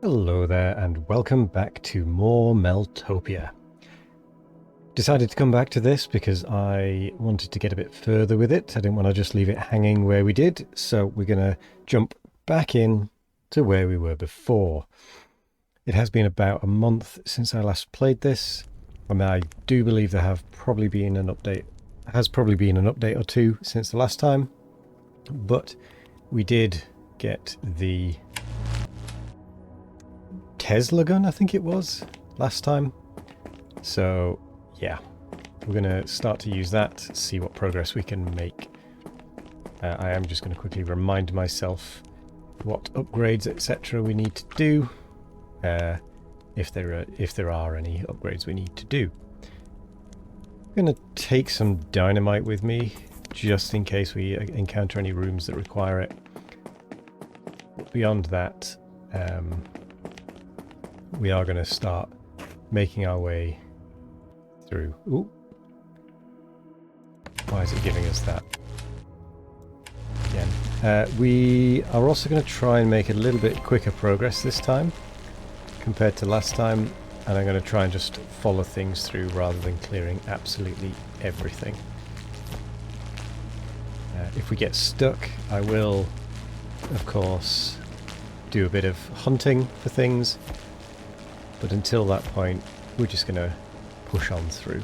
Hello there and welcome back to more Meltopia. Decided to come back to this because I wanted to get a bit further with it. I didn't want to just leave it hanging where we did, so we're going to jump back in to where we were before. It has been about a month since I last played this, and I do believe there has probably been an update or two since the last time, but we did get the Tesla gun, I think it was, last time. So yeah, we're going to start to use that, see what progress we can make. I am just going to quickly remind myself what upgrades, etc. we need to do, if there are any upgrades we need to do. I'm going to take some dynamite with me, just in case we encounter any rooms that require it. But beyond that, we are going to start making our way through. Ooh. Why is it giving us that? Again. We are also going to try and make a little bit quicker progress this time compared to last time, and I'm going to try and just follow things through rather than clearing absolutely everything. If we get stuck, I will, of course, do a bit of hunting for things. But until that point, we're just going to push on through.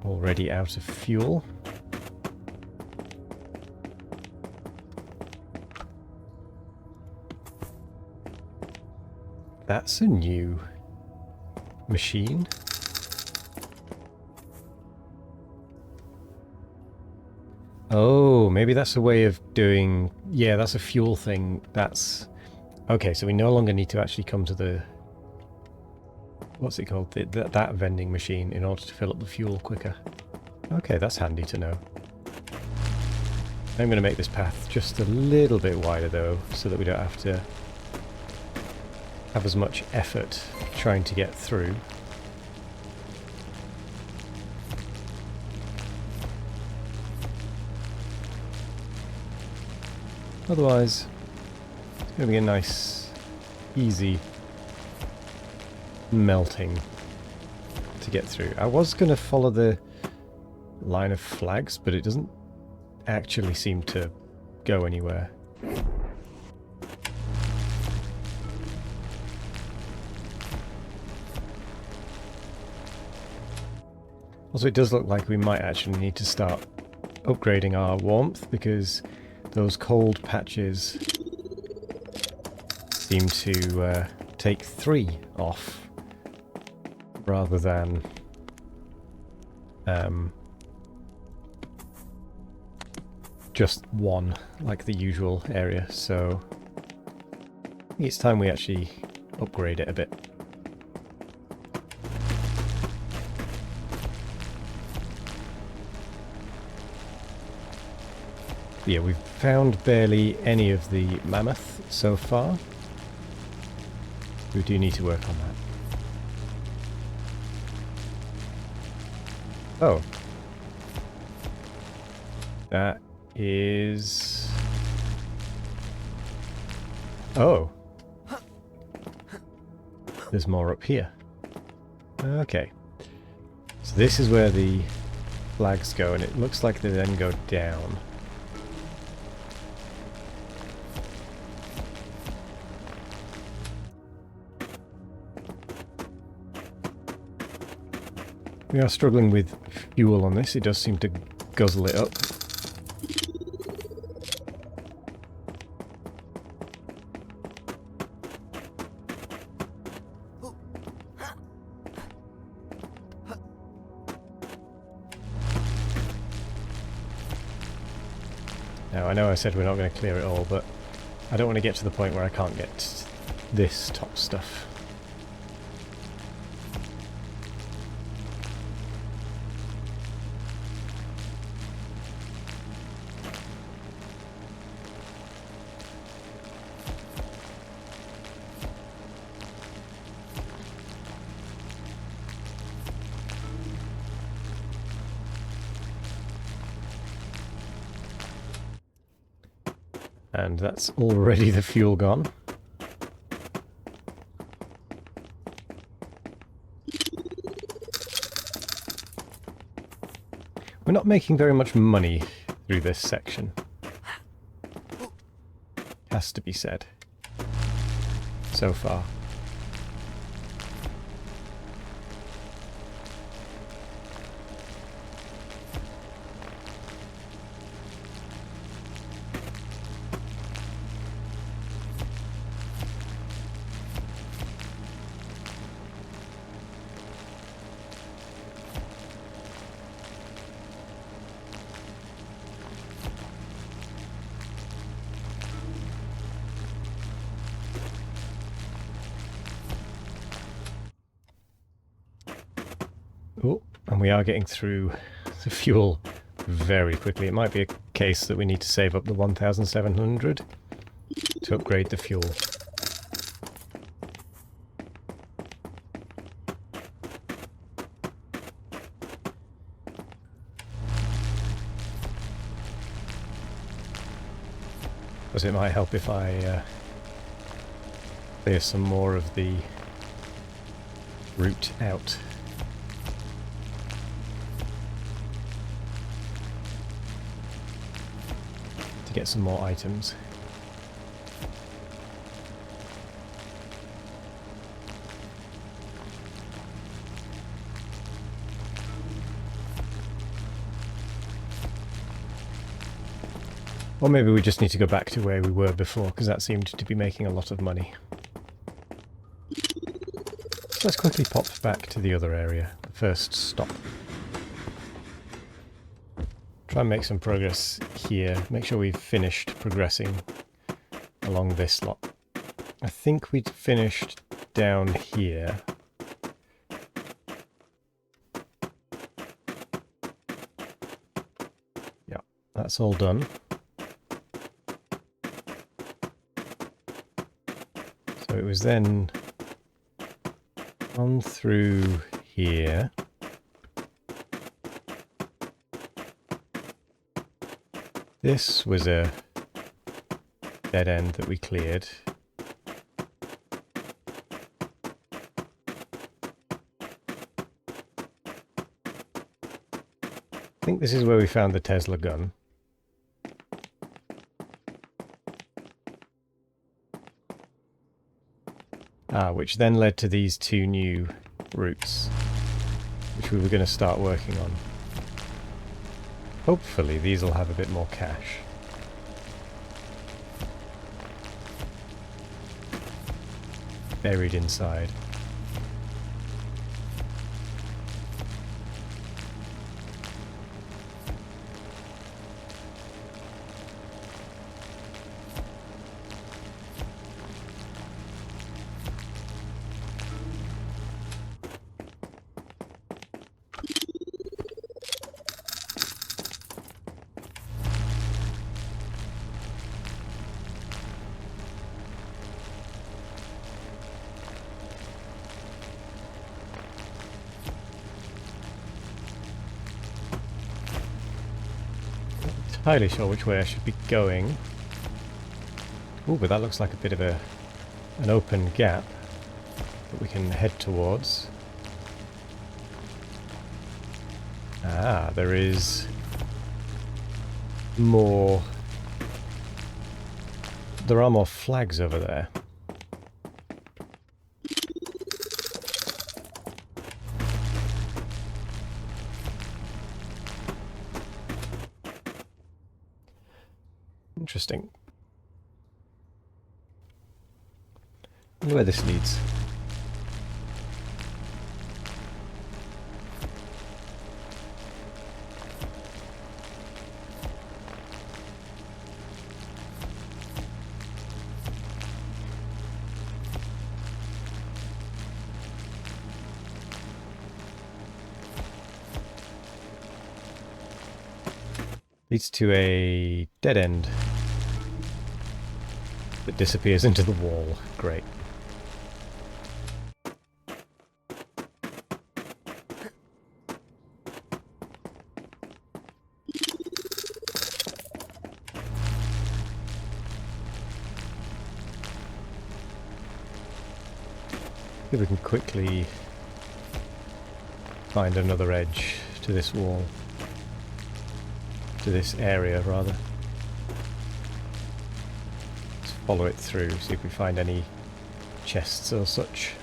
Already out of fuel. That's a new machine. Oh, maybe that's a way of doing... Yeah, that's a fuel thing. That's... Okay, so we no longer need to actually come to the... What's it called? That vending machine in order to fill up the fuel quicker. Okay, that's handy to know. I'm going to make this path just a little bit wider, though, so that we don't have to have as much effort trying to get through. Otherwise, it's going to be a nice, easy melting to get through. I was going to follow the line of flags, but it doesn't actually seem to go anywhere. Also, it does look like we might actually need to start upgrading our warmth, because those cold patches seem to take 3 off rather than just 1 like the usual area. So I think it's time we actually upgrade it a bit. Yeah, we've found barely any of the mammoth so far. We do need to work on that. Oh. That is... Oh. There's more up here. Okay. So this is where the flags go, and it looks like they then go down. We are struggling with fuel on this. It does seem to guzzle it up. Now, I know I said we're not going to clear it all, but I don't want to get to the point where I can't get this top stuff. And that's already the fuel gone. We're not making very much money through this section. Has to be said. So far. Oh, and we are getting through the fuel very quickly. It might be a case that we need to save up the 1,700 to upgrade the fuel. Because it might help if I clear some more of the route out. To get some more items. Or maybe we just need to go back to where we were before, because that seemed to be making a lot of money. So let's quickly pop back to the other area, the first stop. Try and make some progress here, make sure we've finished progressing along this lot. I think we'd finished down here. Yeah, that's all done. So it was then on through here. This was a dead end that we cleared. I think this is where we found the Tesla gun. Which then led to these two new routes, which we were going to start working on. Hopefully these will have a bit more cash. Buried inside. Entirely sure which way I should be going. Ooh, but that looks like a bit of an open gap that we can head towards. Ah, there is more. There are more flags over there. Interesting. I wonder where this leads. Leads to a dead end that disappears into the wall. Great. if we can quickly find another edge to this wall. To this area, rather. Let's follow it through, see if we find any chests or such.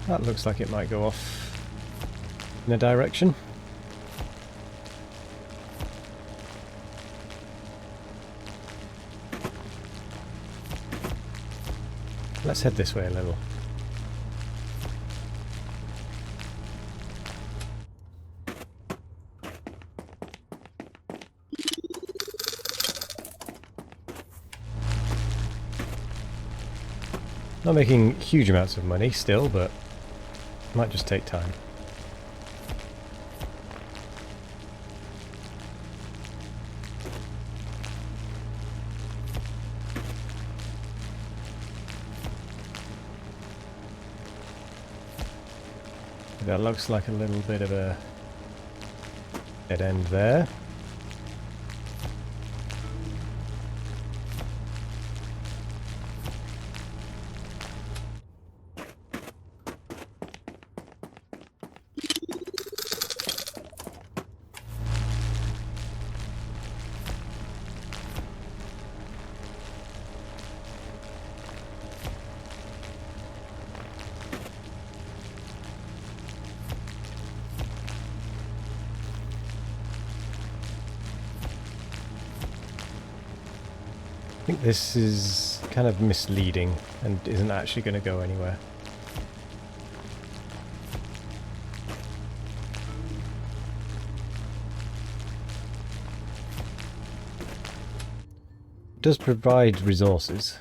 That looks like it might go off in a direction. Let's head this way a little. Not making huge amounts of money still, but might just take time. That looks like a little bit of a dead end there. I think this is kind of misleading and isn't actually going to go anywhere. It does provide resources.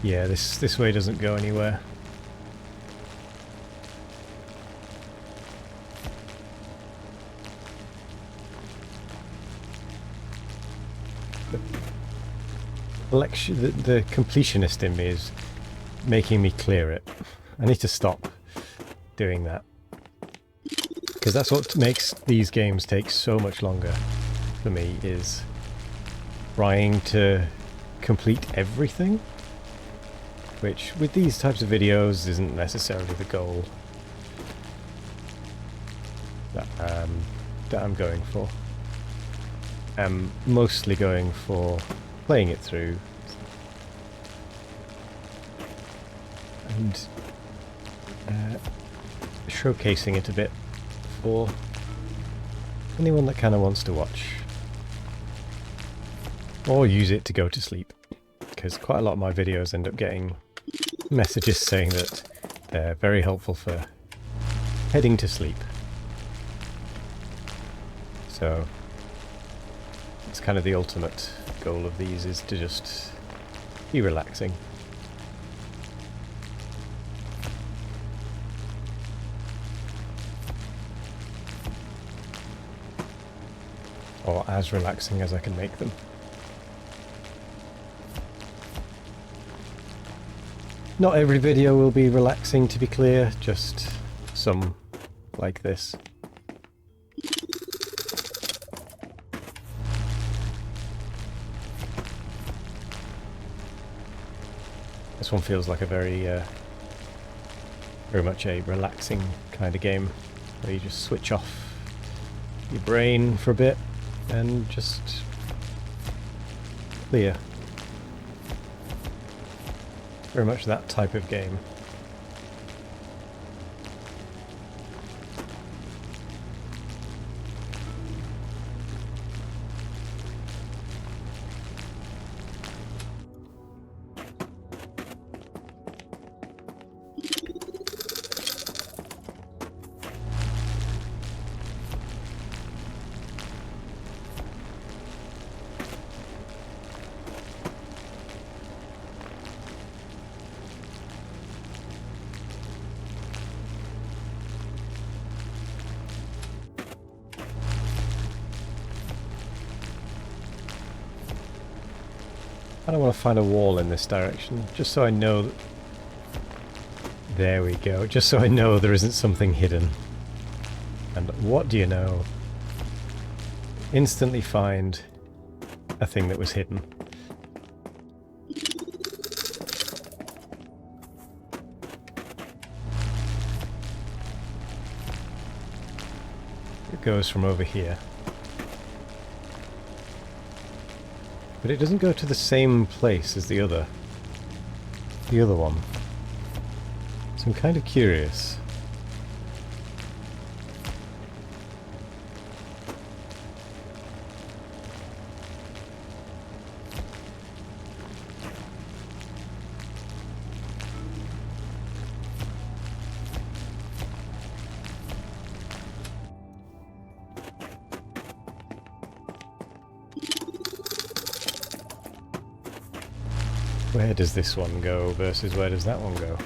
Yeah, this way doesn't go anywhere. The completionist in me is making me clear it. I need to stop doing that. Because that's what makes these games take so much longer for me, is trying to complete everything. Which, with these types of videos, isn't necessarily the goal that I'm going for. I'm mostly going for playing it through and showcasing it a bit for anyone that kind of wants to watch. Or use it to go to sleep. Because quite a lot of my videos end up getting messages saying that they're very helpful for heading to sleep. So it's kind of the ultimate goal of these, is to just be relaxing. Or as relaxing as I can make them. Not every video will be relaxing, to be clear, just some like this. This one feels like a very much a relaxing kind of game, where you just switch off your brain for a bit and just clear. Very much that type of game. I don't want to find a wall in this direction, just so I know that... There we go, just so I know there isn't something hidden. And what do you know? Instantly find a thing that was hidden. It goes from over here. But it doesn't go to the same place as the other one. So I'm kind of curious. Where does this one go versus where does that one go?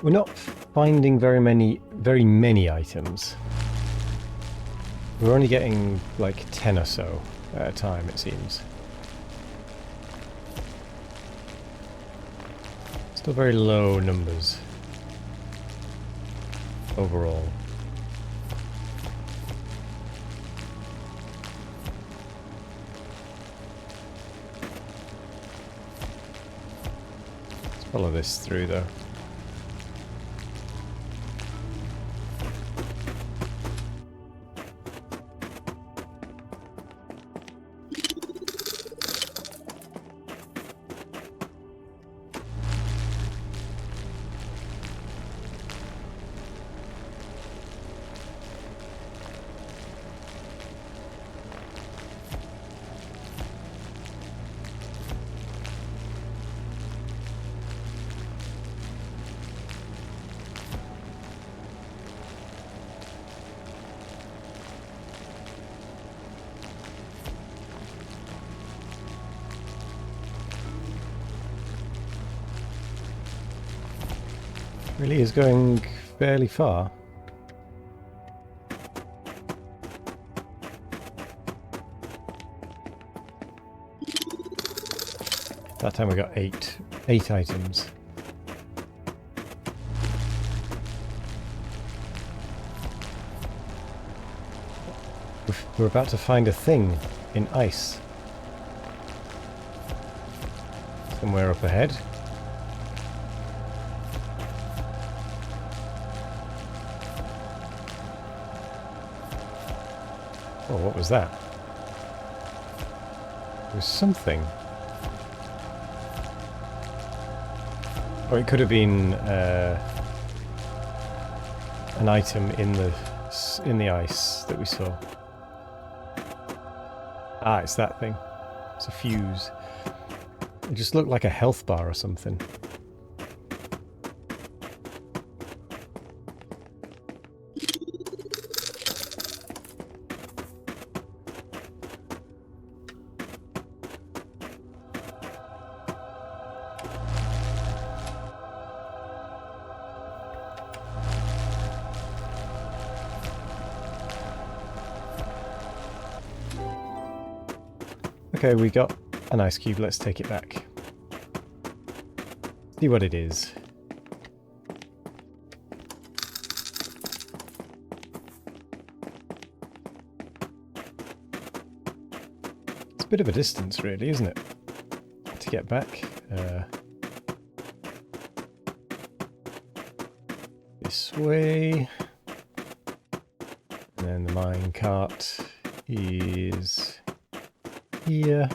We're not finding very many items. We're only getting like 10 or so at a time, it seems. Still very low numbers overall. Let's follow this through though. Really is going fairly far. That time we got eight items. We're about to find a thing in ice. Somewhere up ahead. Oh, what was that? There was something. Or it could have been an item in the ice that we saw. Ah, it's that thing. It's a fuse. It just looked like a health bar or something. Okay, we got an ice cube. Let's take it back. See what it is. It's a bit of a distance, really, isn't it? To get back. This way. And then the mine cart is here.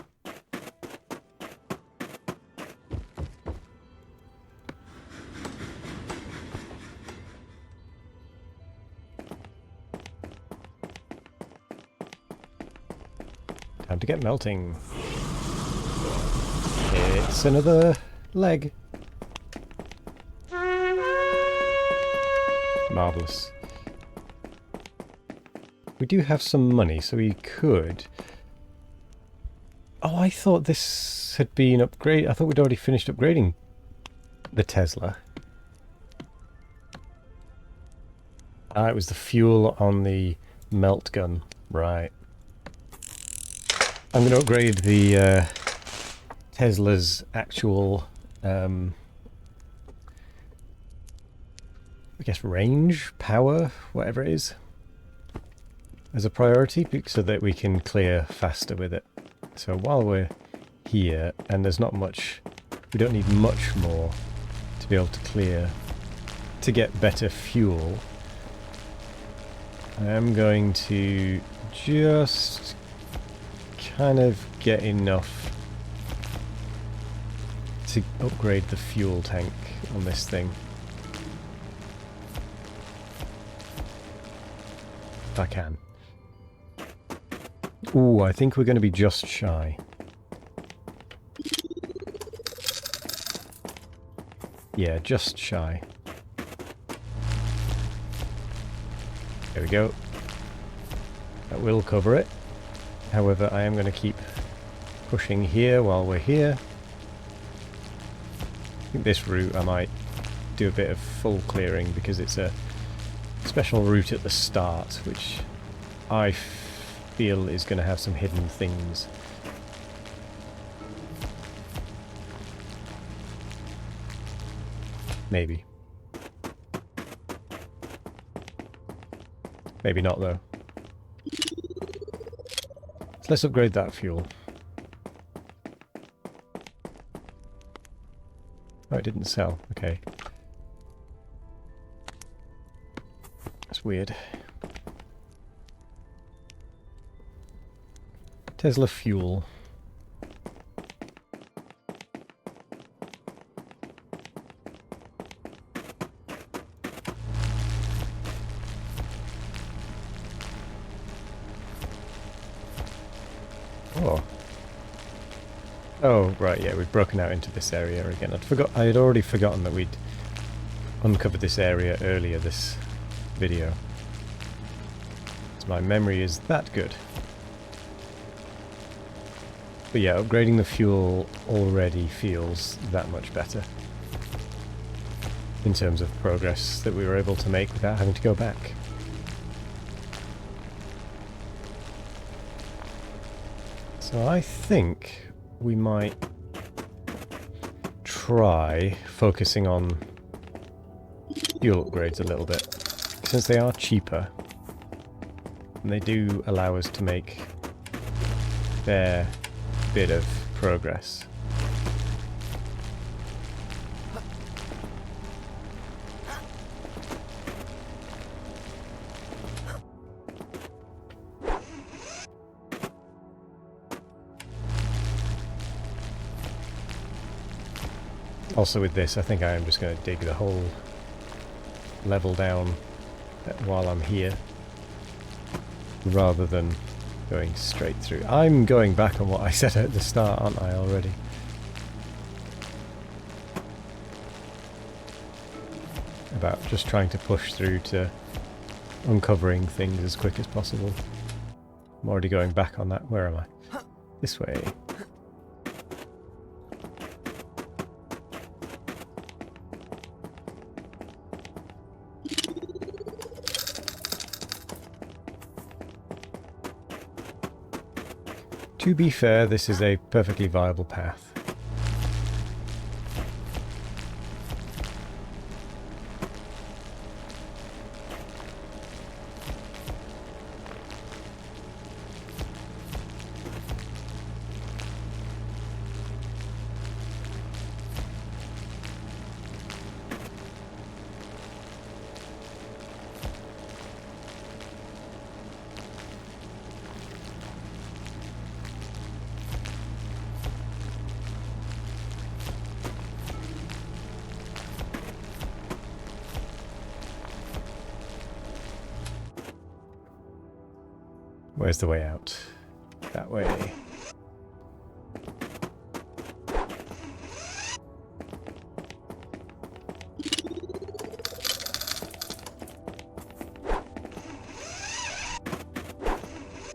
Time to get melting. It's another leg. Marvellous. We do have some money, so we could... Oh, I thought this had been upgraded. I thought we'd already finished upgrading the Tesla. Ah, it was the fuel on the melt gun. Right. I'm going to upgrade the Tesla's actual, I guess, range, power, whatever it is, as a priority, so that we can clear faster with it. So while we're here, and there's not much, we don't need much more to be able to clear, to get better fuel, I am going to just kind of get enough to upgrade the fuel tank on this thing. If I can. Ooh, I think we're going to be just shy. Yeah, just shy. There we go. That will cover it. However, I am going to keep pushing here while we're here. I think this route I might do a bit of full clearing because it's a special route at the start, which I feel is going to have some hidden things. Maybe. Maybe not, though. So let's upgrade that fuel. Oh, it didn't sell. Okay. That's weird. Tesla fuel. Oh. Oh, right, yeah, we've broken out into this area again. I had already forgotten that we'd uncovered this area earlier this video. So my memory is that good. But yeah, upgrading the fuel already feels that much better in terms of progress that we were able to make without having to go back. So I think we might try focusing on fuel upgrades a little bit, since they are cheaper and they do allow us to make a fair bit of progress. Also with this, I think I am just going to dig the whole level down while I'm here, rather than going straight through. I'm going back on what I said at the start, aren't I, already? About just trying to push through to uncovering things as quick as possible. I'm already going back on that. Where am I? This way. To be fair, this is a perfectly viable path. Where's the way out? That way.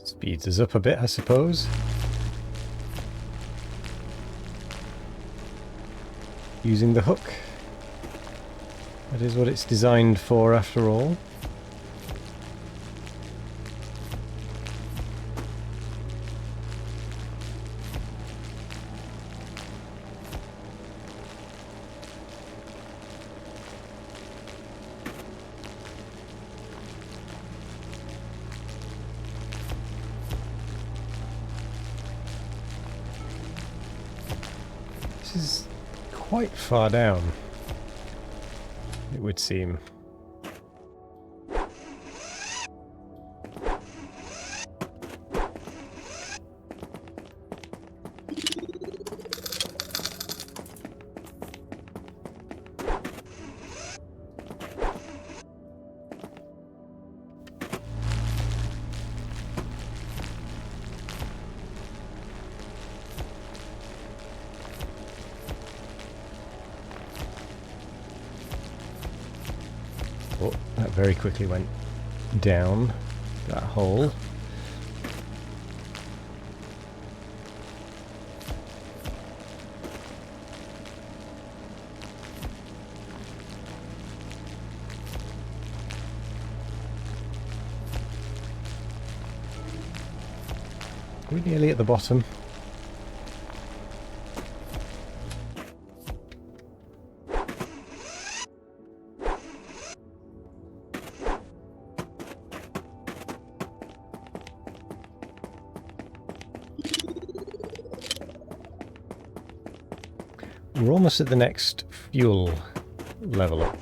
Speeds us up a bit, I suppose. Using the hook. That is what it's designed for, after all. This is quite far down, it would seem. Oh, that very quickly went down that hole. We're nearly at the bottom. We're almost at the next fuel level up.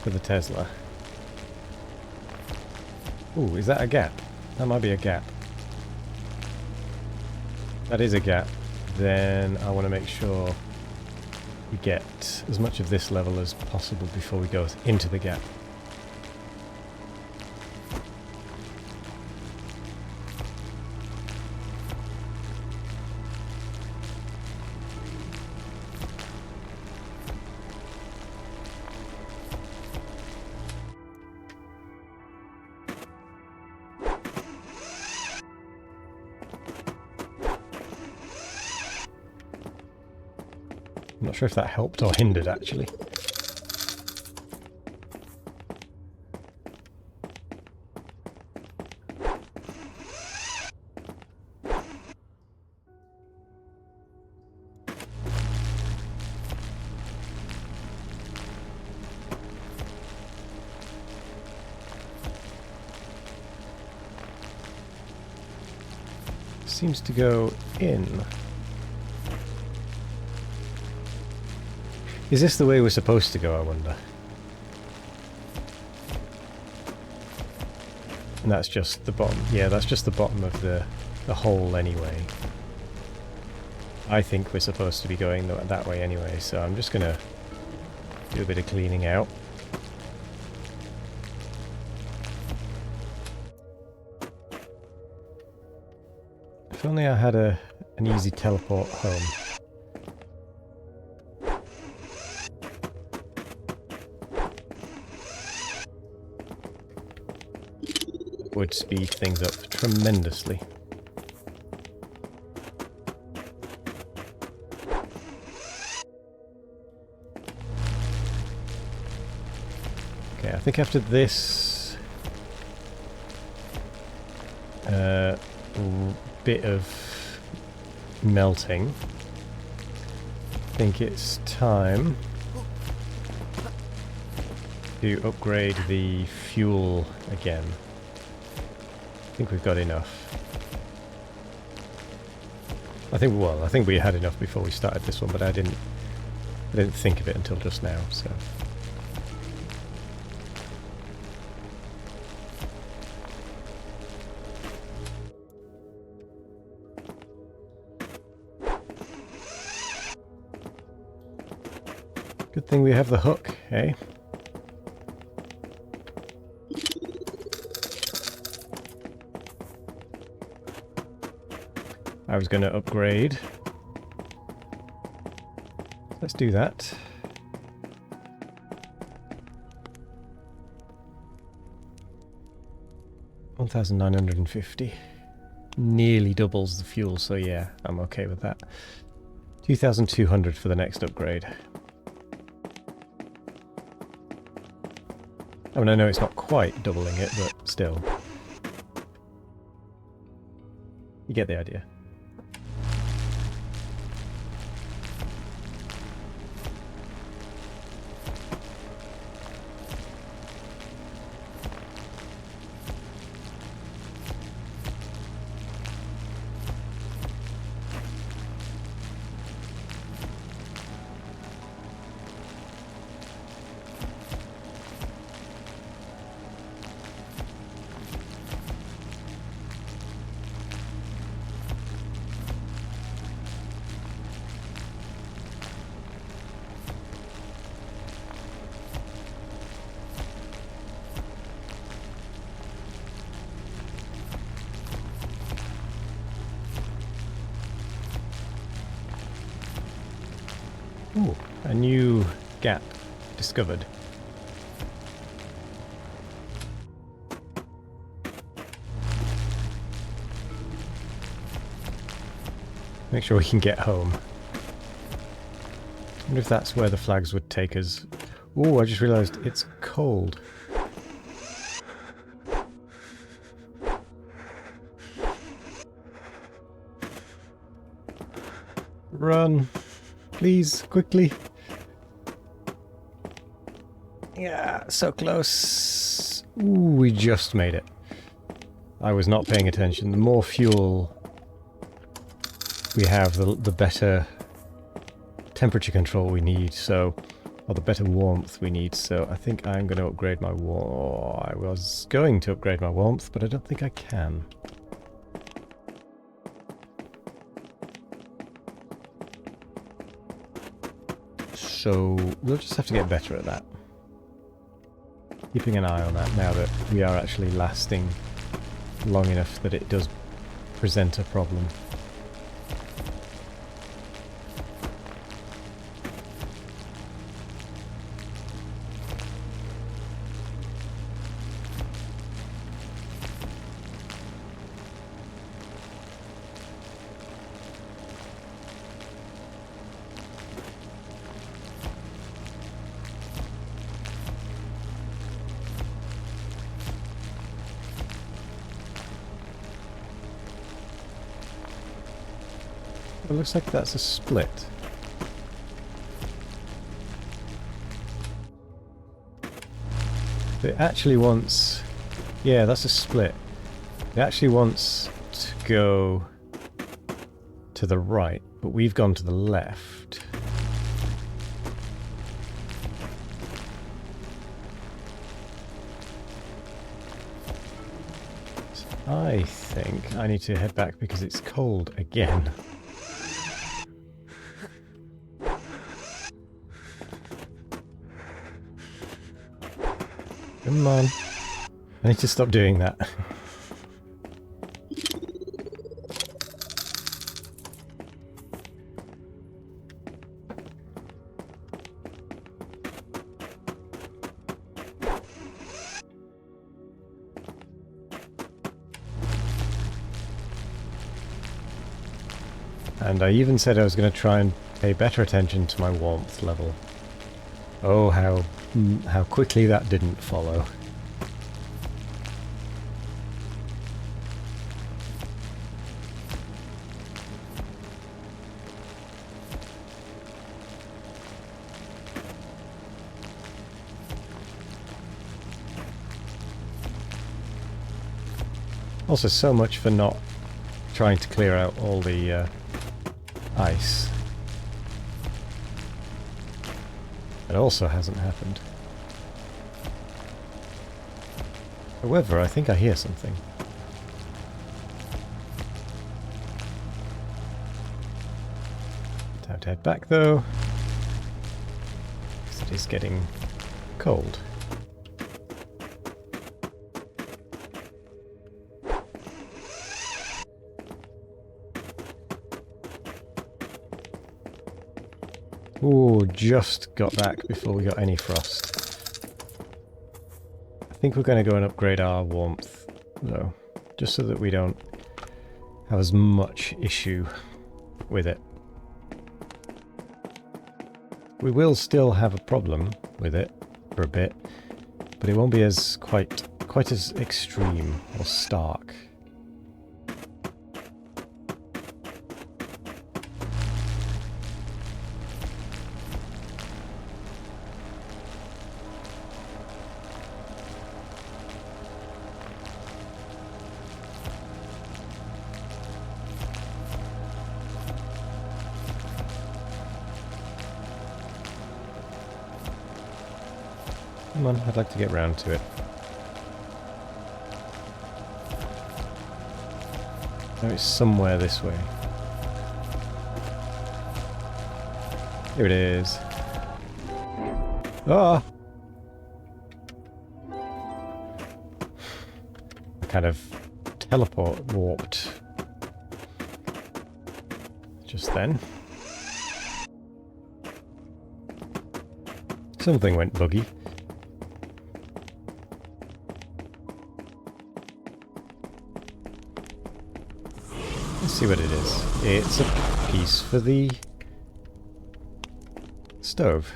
For the Tesla. Ooh, is that a gap? That might be a gap. That is a gap. Then I want to make sure we get as much of this level as possible before we go into the gap. I'm not sure if that helped or hindered, actually. Seems to go in. Is this the way we're supposed to go, I wonder? And that's just the bottom. Yeah, that's just the bottom of the hole anyway. I think we're supposed to be going that way anyway, so I'm just going to do a bit of cleaning out. If only I had an easy teleport home. Would speed things up tremendously. Okay, I think after this bit of melting, I think it's time to upgrade the fuel again. I think we've got enough. I think we had enough before we started this one, but I didn't think of it until just now, so. Good thing we have the hook, eh? I was going to upgrade. Let's do that. $1,950. Nearly doubles the fuel, so yeah, I'm okay with that. 2,200 for the next upgrade. I mean, I know it's not quite doubling it, but still. You get the idea. Ooh, a new gap discovered. Make sure we can get home. I wonder if that's where the flags would take us. Ooh, I just realised it's cold. Run! Please, quickly. Yeah, so close. Ooh, we just made it. I was not paying attention. The more fuel we have, the better temperature control we need, so... or the better warmth we need, so I think I'm going to upgrade my warmth. I was going to upgrade my warmth, but I don't think I can. So we'll just have to get better at that. Keeping an eye on that now that we are actually lasting long enough that it does present a problem. It looks like that's a split. It actually wants... yeah, that's a split. It actually wants to go to the right, but we've gone to the left. So I think I need to head back because it's cold again. Come on. I need to stop doing that. And I even said I was going to try and pay better attention to my warmth level. Oh, how quickly that didn't follow. Also, so much for not trying to clear out all the ice. It also hasn't happened. However, I think I hear something. Time to head back, though. it is getting cold. Ooh, just got back before we got any frost. I think we're going to go and upgrade our warmth, though, just so that we don't have as much issue with it. We will still have a problem with it for a bit, but it won't be as quite as extreme or stark. Come on, I'd like to get round to it. No, it's somewhere this way. Here it is. Ah! I kind of teleport warped just then. Something went buggy. Let's see what it is. It's a piece for the stove.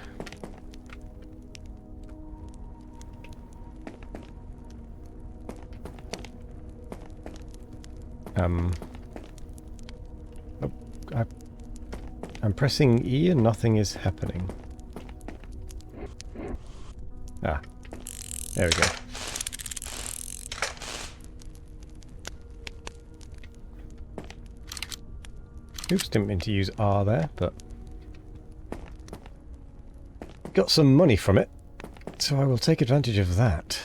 I'm pressing E and nothing is happening. Ah, there we go. Oops, didn't mean to use R there, but got some money from it, so I will take advantage of that.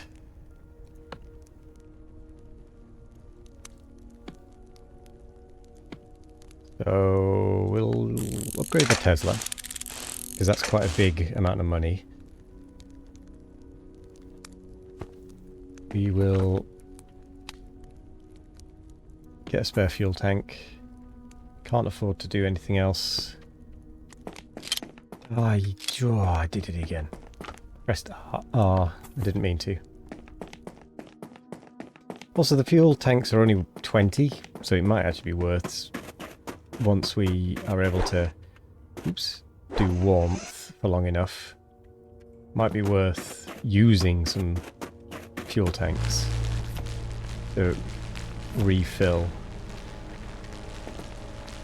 So we'll upgrade the Tesla, because that's quite a big amount of money. We will get a spare fuel tank. Can't afford to do anything else. Oh, I did it again. Pressed R. I didn't mean to. Also, the fuel tanks are only 20, so it might actually be worth, once we are able to, do warmth for long enough, might be worth using some fuel tanks to refill,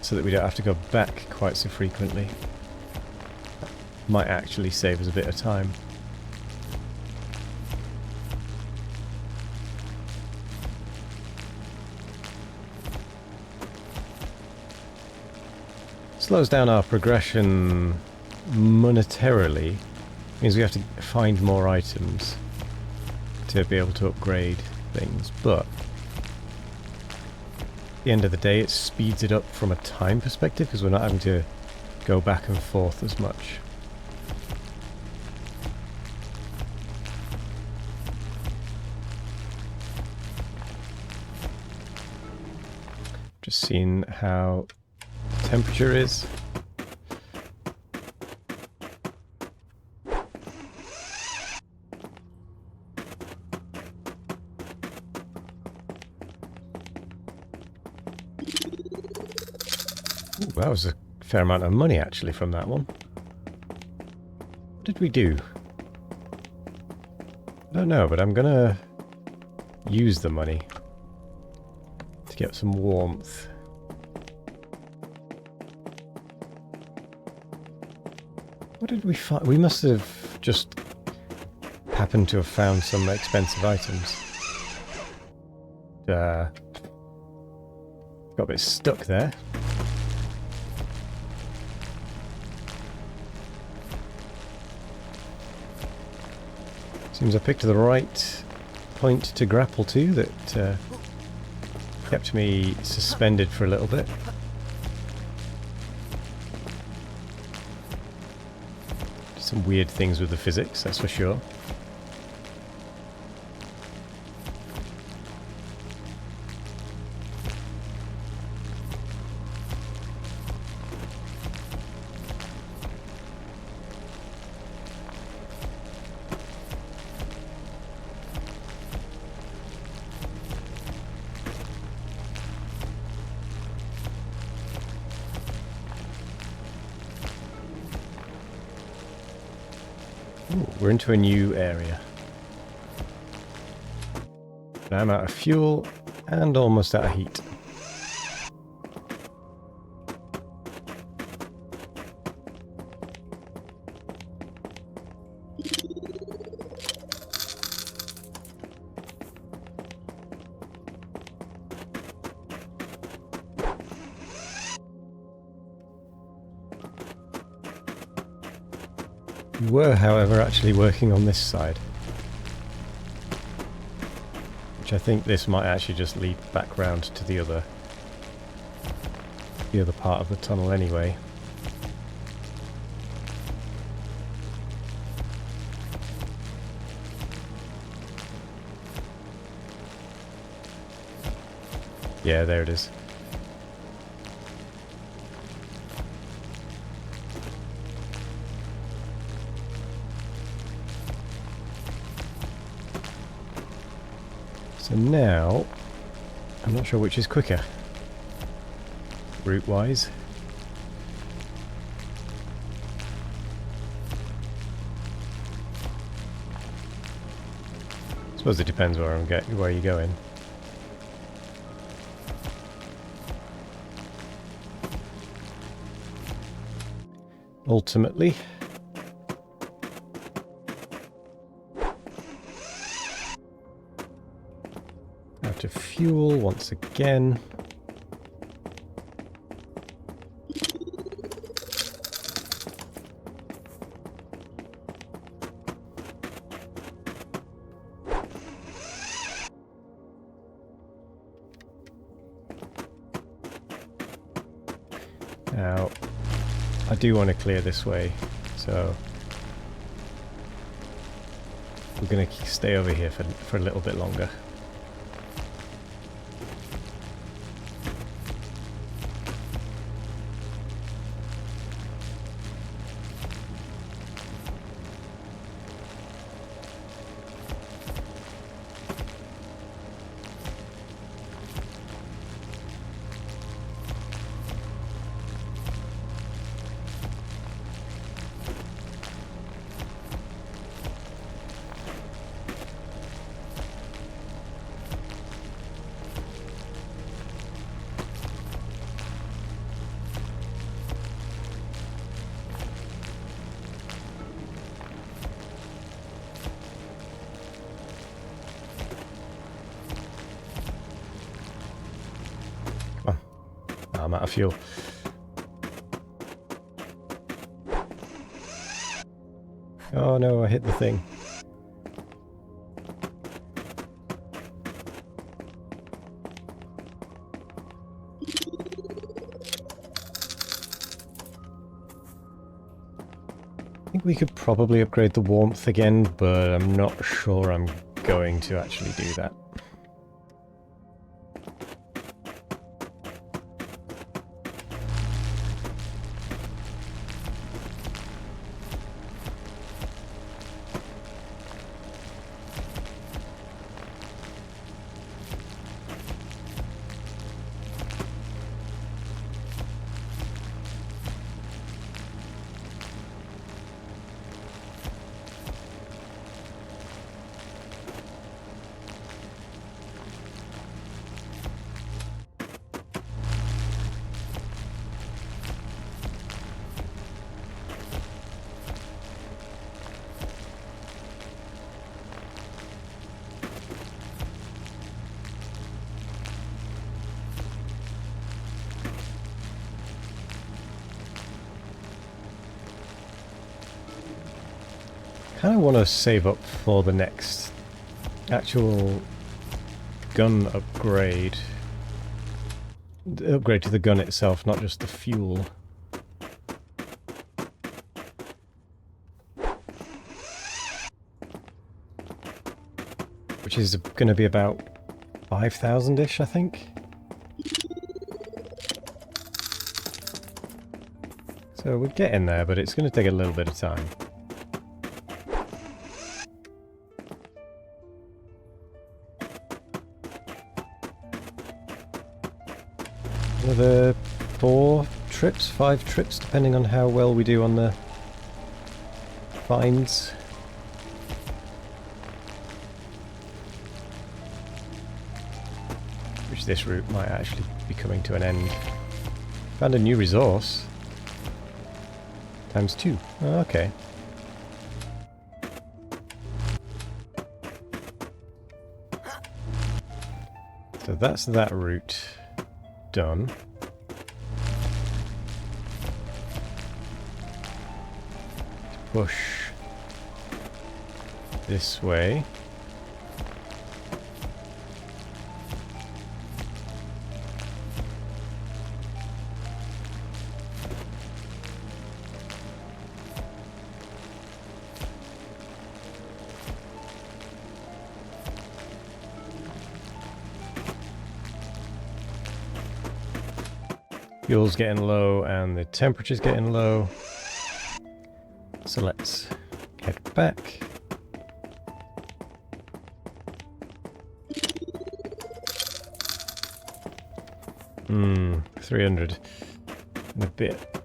so that we don't have to go back quite so frequently. Might actually save us a bit of time. Slows down our progression monetarily. Means we have to find more items to be able to upgrade things, but at the end of the day it speeds it up from a time perspective because we're not having to go back and forth as much. Just seeing how temperature is. Ooh, that was a fair amount of money actually from that one. What did we do? I don't know, but I'm gonna use the money to get some warmth. What did we find? We must have just happened to have found some expensive items. Got a bit stuck there. Seems I picked the right point to grapple to that kept me suspended for a little bit. Some weird things with the physics, that's for sure. Ooh, we're into a new area. Now I'm out of fuel and almost out of heat. We were, however, actually working on this side, which I think this might actually just lead back round to the other part of the tunnel anyway. Yeah, there it is. So now, I'm not sure which is quicker, route-wise. I suppose it depends where you're going. Ultimately, out of fuel once again. Now, I do want to clear this way, so we're going to stay over here for a little bit longer. I'm out of fuel. Oh no, I hit the thing. I think we could probably upgrade the warmth again, but I'm not sure I'm going to actually do that. I kind of want to save up for the next actual gun upgrade. The upgrade to the gun itself, not just the fuel. which is going to be about 5,000-ish, I think. So we're getting there, but it's going to take a little bit of time. Another 4 trips, 5 trips, depending on how well we do on the finds. Which this route might actually be coming to an end. Found a new resource. ×2. Oh, okay. So that's that route done. Push this way. Fuel's getting low and the temperature's getting low. So let's head back. Hmm, 300 and a bit.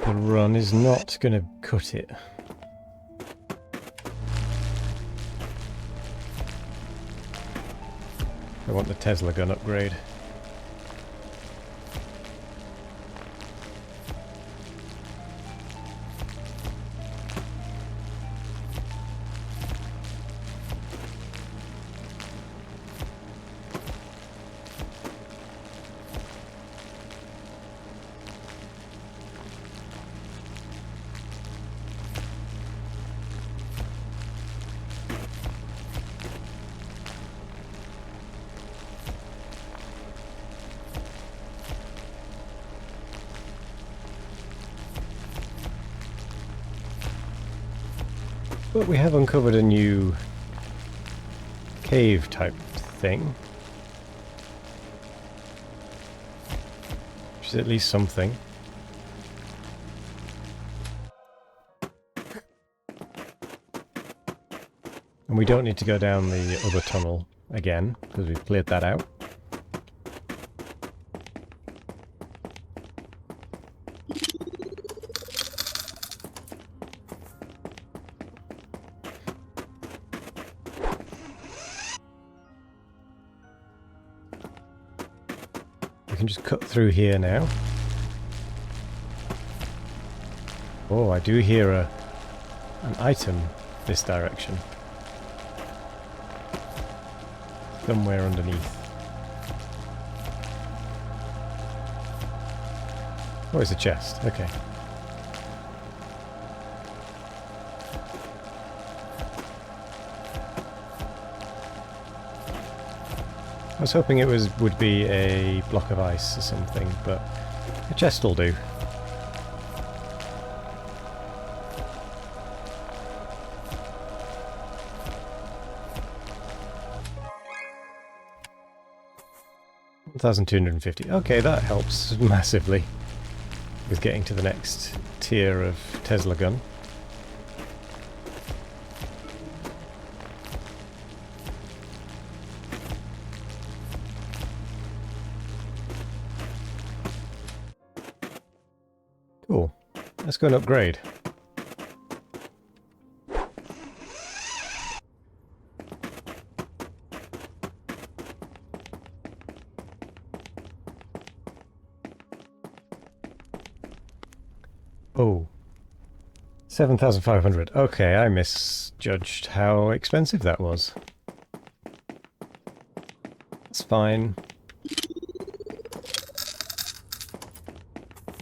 The run is not going to cut it. I want the Tesla gun upgrade. But we have uncovered a new cave type thing. Which is at least something. And we don't need to go down the other tunnel again, because we've cleared that out. We can just cut through here now. Oh, I do hear an item this direction. Somewhere underneath. Oh, it's a chest. Okay. I was hoping it would be a block of ice or something, but a chest will do. $1,250. Okay, that helps massively with getting to the next tier of Tesla gun. Cool. Let's go and upgrade. Oh. 7,500. Okay, I misjudged how expensive that was. It's fine.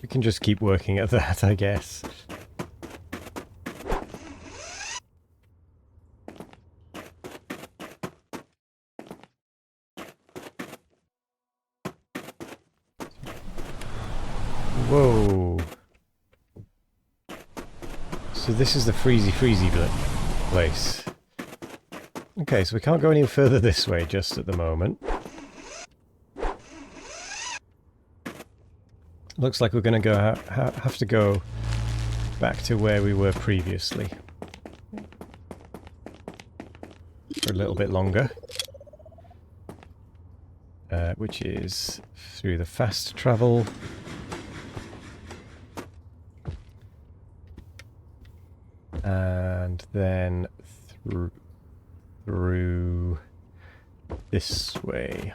We can just keep working at that, I guess. Whoa. So this is the freezy place. Okay, so we can't go any further this way just at the moment. Looks like we're going to go have to go back to where we were previously for a little bit longer, which is through the fast travel. And then through this way.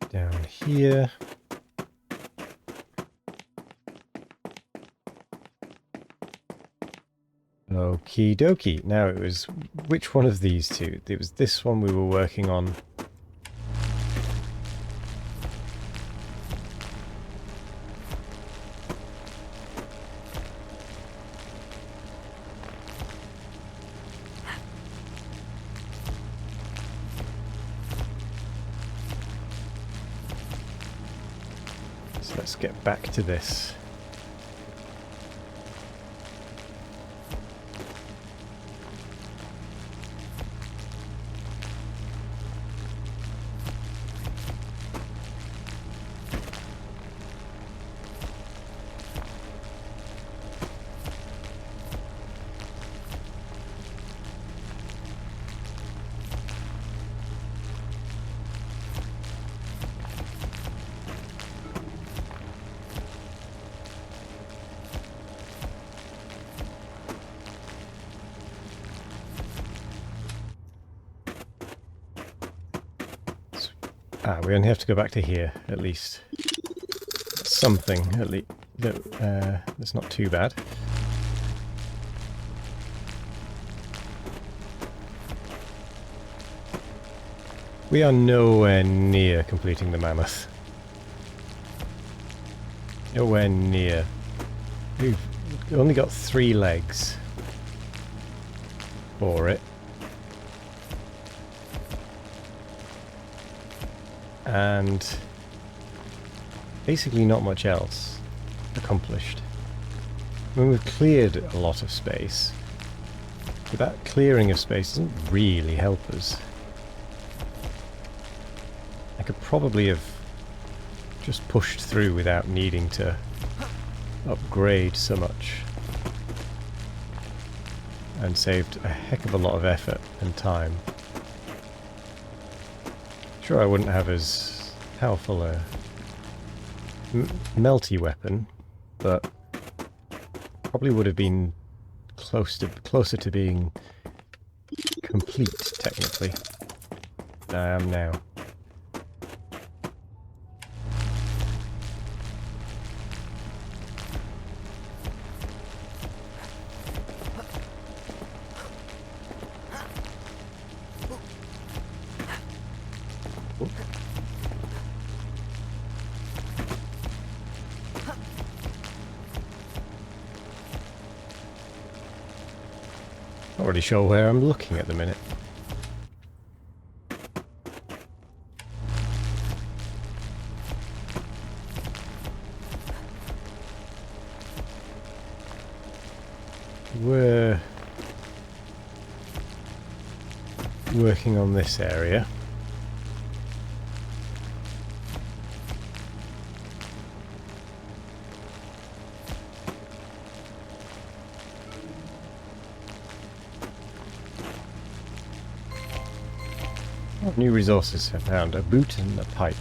Down here. Okie dokie. Now it was which one of these two? It was this one we were working on. So let's get back to this. We only have to go back to here, at least. Something, at least. That's not too bad. We are nowhere near completing the mammoth. Nowhere near. We've only got 3 legs for it. And basically not much else accomplished. I mean, we've cleared a lot of space, but that clearing of space doesn't really help us. I could probably have just pushed through without needing to upgrade so much, and saved a heck of a lot of effort and time. Sure, I wouldn't have as powerful a melty weapon, but probably would have been closer to being complete technically than I am now. Not really sure where I'm looking at the minute. We're working on this area. New resources have found. A boot and a pipe,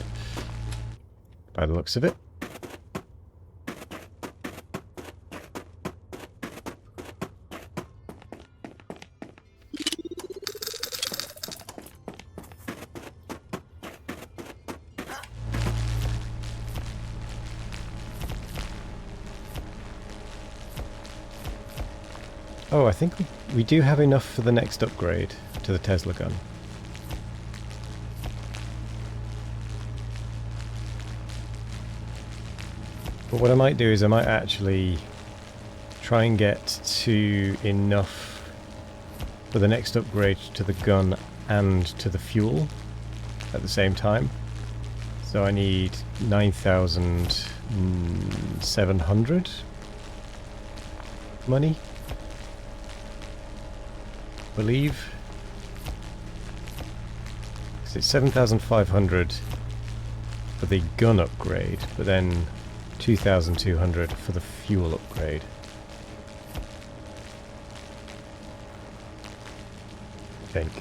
by the looks of it. Oh, I think we do have enough for the next upgrade to the Tesla gun. But what I might do is I might actually try and get to enough for the next upgrade to the gun and to the fuel at the same time. So I need 9,700 money, I believe. So it's 7,500 for the gun upgrade, but then 2,200 for the fuel upgrade. I think.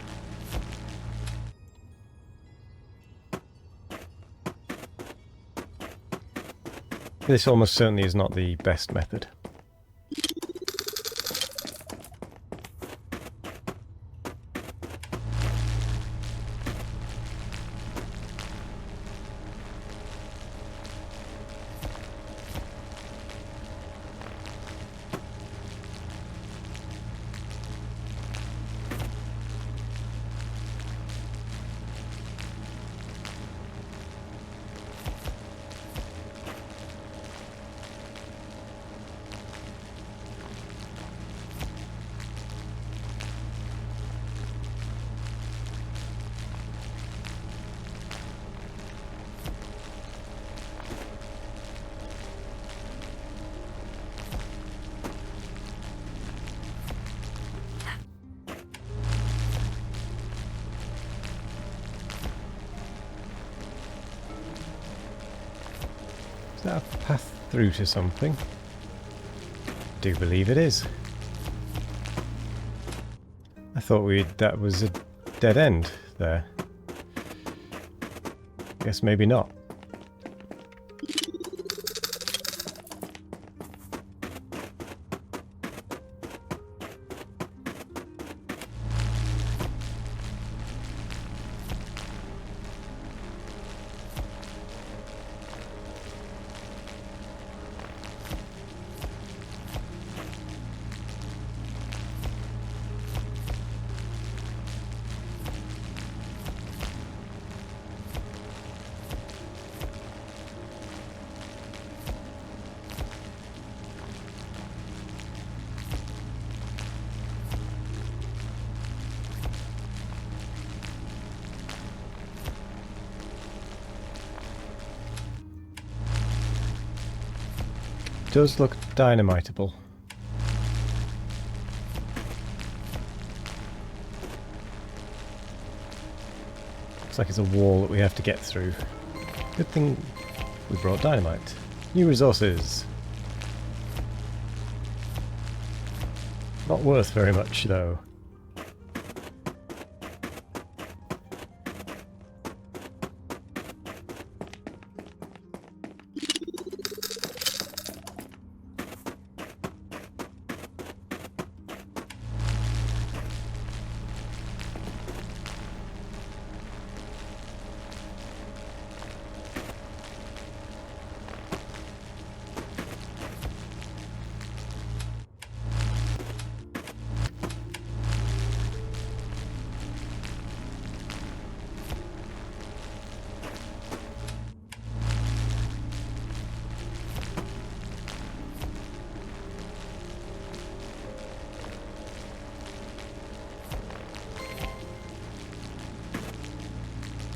This almost certainly is not the best method. Is that a path through to something? I do believe it is. I thought that was a dead end there. Guess maybe not. Does look dynamitable. Looks like it's a wall that we have to get through. Good thing we brought dynamite. New resources. Not worth very much though.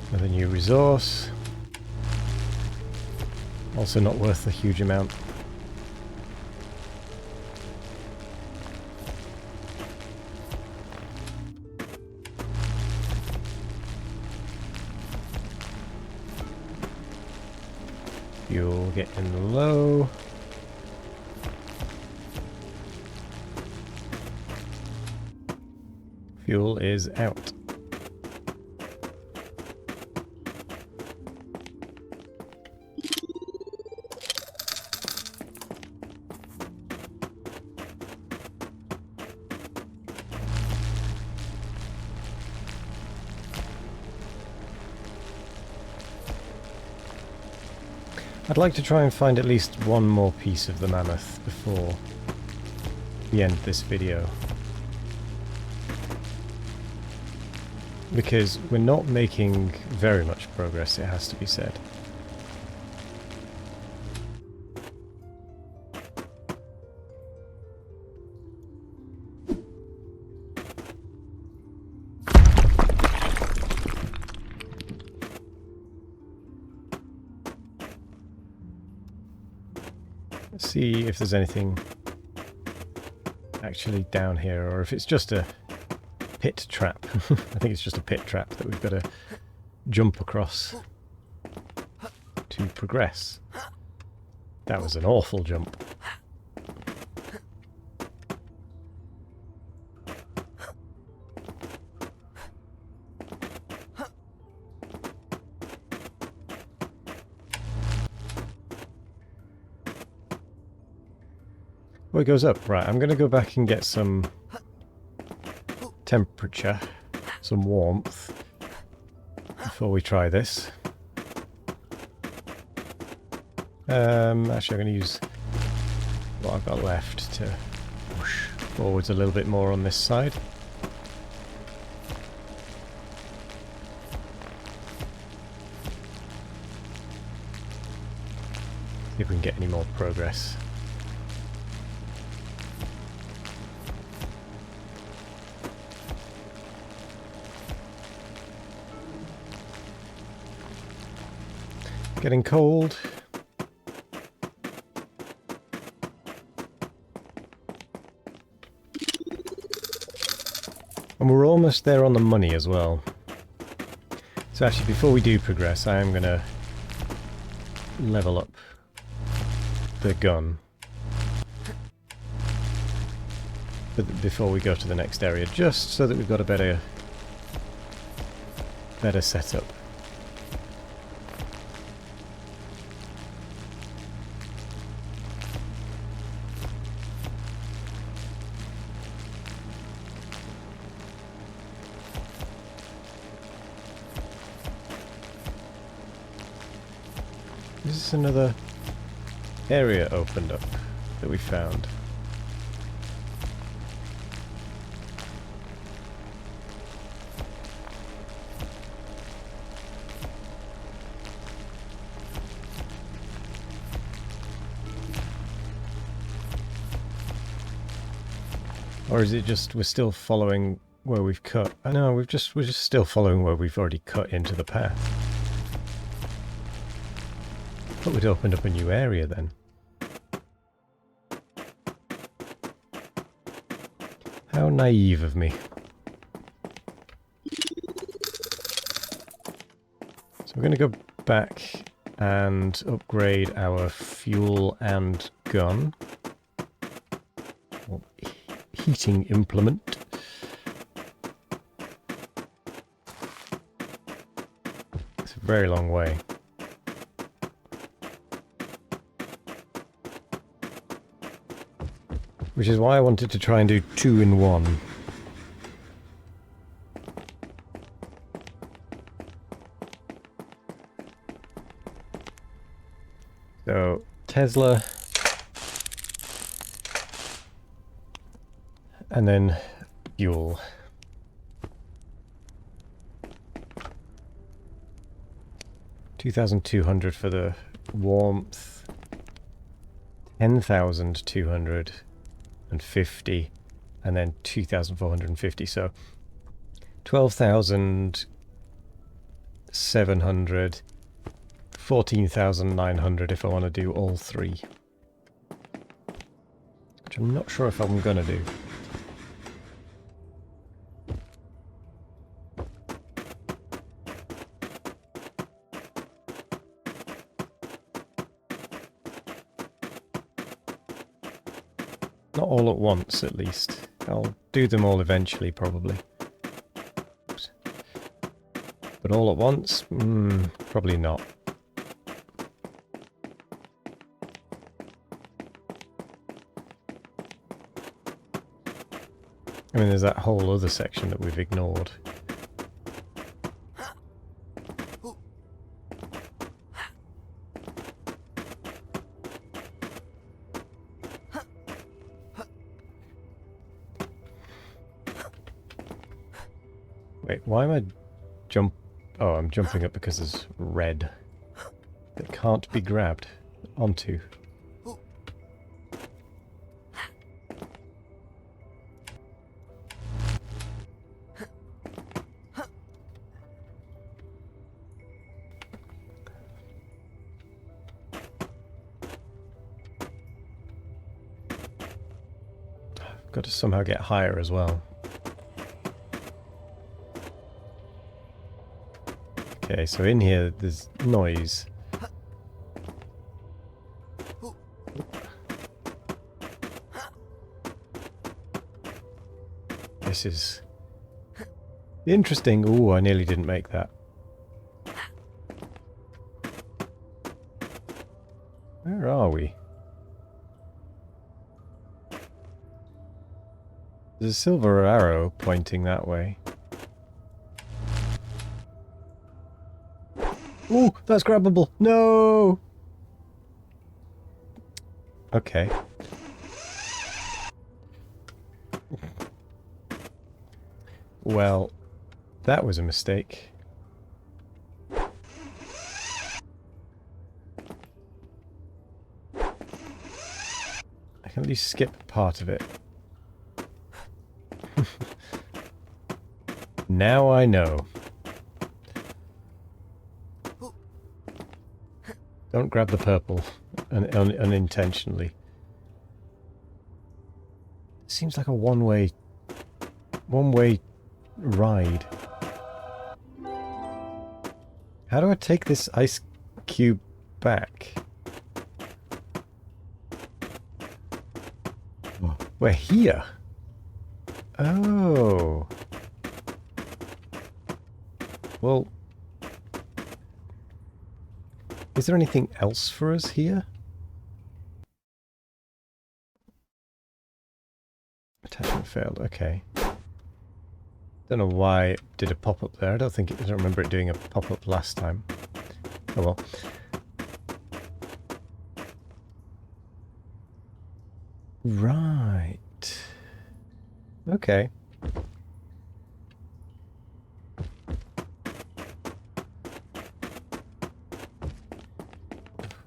Another new resource. Also not worth a huge amount. Fuel getting low. Fuel is out. I'd like to try and find at least one more piece of the mammoth before we end this video. Because we're not making very much progress, it has to be said. see if there's anything actually down here, or if it's just a pit trap. I think it's just a pit trap that we've got to jump across to progress. That was an awful jump. Oh, it goes up. Right, I'm going to go back and get some temperature, some warmth, before we try this. Actually, I'm going to use what I've got left to push forwards a little bit more on this side. See if we can get any more progress. Getting cold. And we're almost there on the money as well. So actually, before we do progress, I am going to level up the gun. But before we go to the next area, just so that we've got a better setup. Is this another area opened up that we found? Or is it just we're still following where we've cut? I know we're just still following where we've already cut into the path. Thought we'd opened up a new area then. How naive of me. So we're going to go back and upgrade our fuel and gun. Or heating implement. It's a very long way. Which is why I wanted to try and do 2 in 1. So, Tesla. And then fuel. $2,200 for the warmth. 10,250 and then 2,450, so 12,700, 14,900 if I want to do all 3, which I'm not sure if I'm gonna do. Not all at once, at least. I'll do them all eventually, probably. Oops. But all at once? Probably not. I mean, there's that whole other section that we've ignored. Wait, why am I Oh, I'm jumping up because there's red that can't be grabbed onto. got to somehow get higher as well. Okay, so in here there's noise. This is interesting. Ooh, I nearly didn't make that. Where are we? There's a silver arrow pointing that way. Ooh, that's grabbable. No! Okay. Well, that was a mistake. I can at least skip part of it. Now I know. Don't grab the purple unintentionally. It seems like a one-way ride. How do I take this ice cube back? Oh, we're here. Oh. Well, is there anything else for us here? Attachment failed. Okay. Don't know why it did a pop-up there. I don't remember it doing a pop-up last time. Oh well. Right. Okay.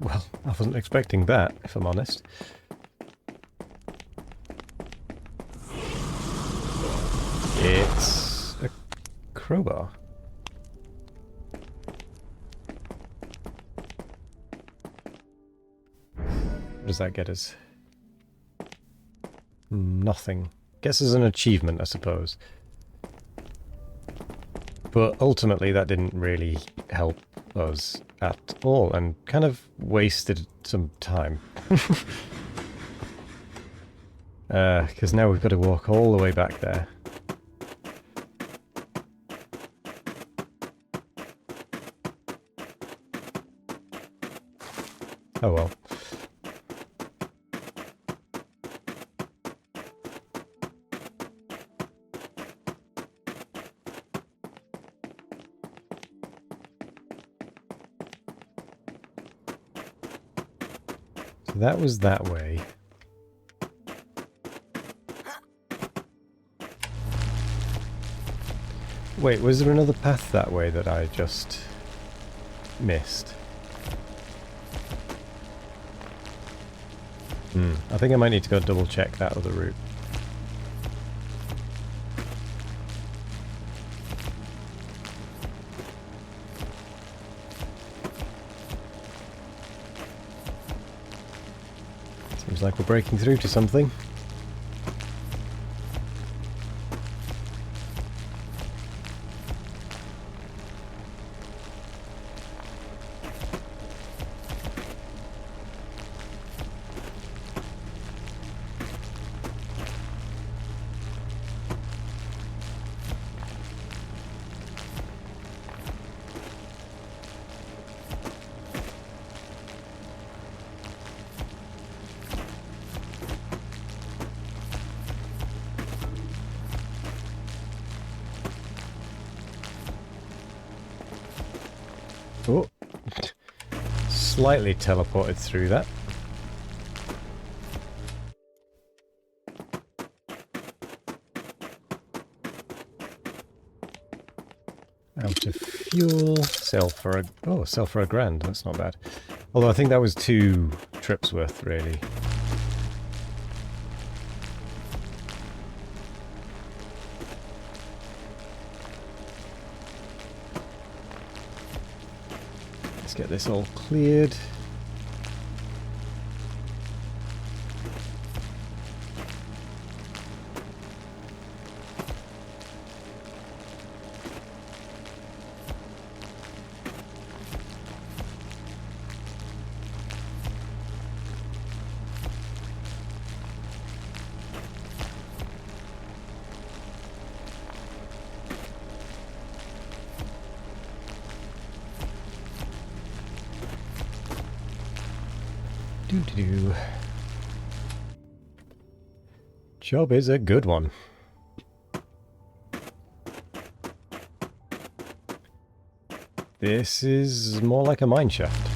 Well, I wasn't expecting that, if I'm honest. It's a crowbar. What does that get us? Nothing. Guess as an achievement, I suppose. But ultimately that didn't really help us at all and kind of wasted some time. Because now we've got to walk all the way back there. Oh well. So that was that way. Wait, was there another path that way that I just missed? I think I might need to go double check that other route. Seems like we're breaking through to something. Oh, slightly teleported through that. Out of fuel. Sell for a grand. That's not bad. Although I think that was 2 trips worth, really. Let's get this all cleared. Do-do-do. Job is a good one. This is more like a mine shaft.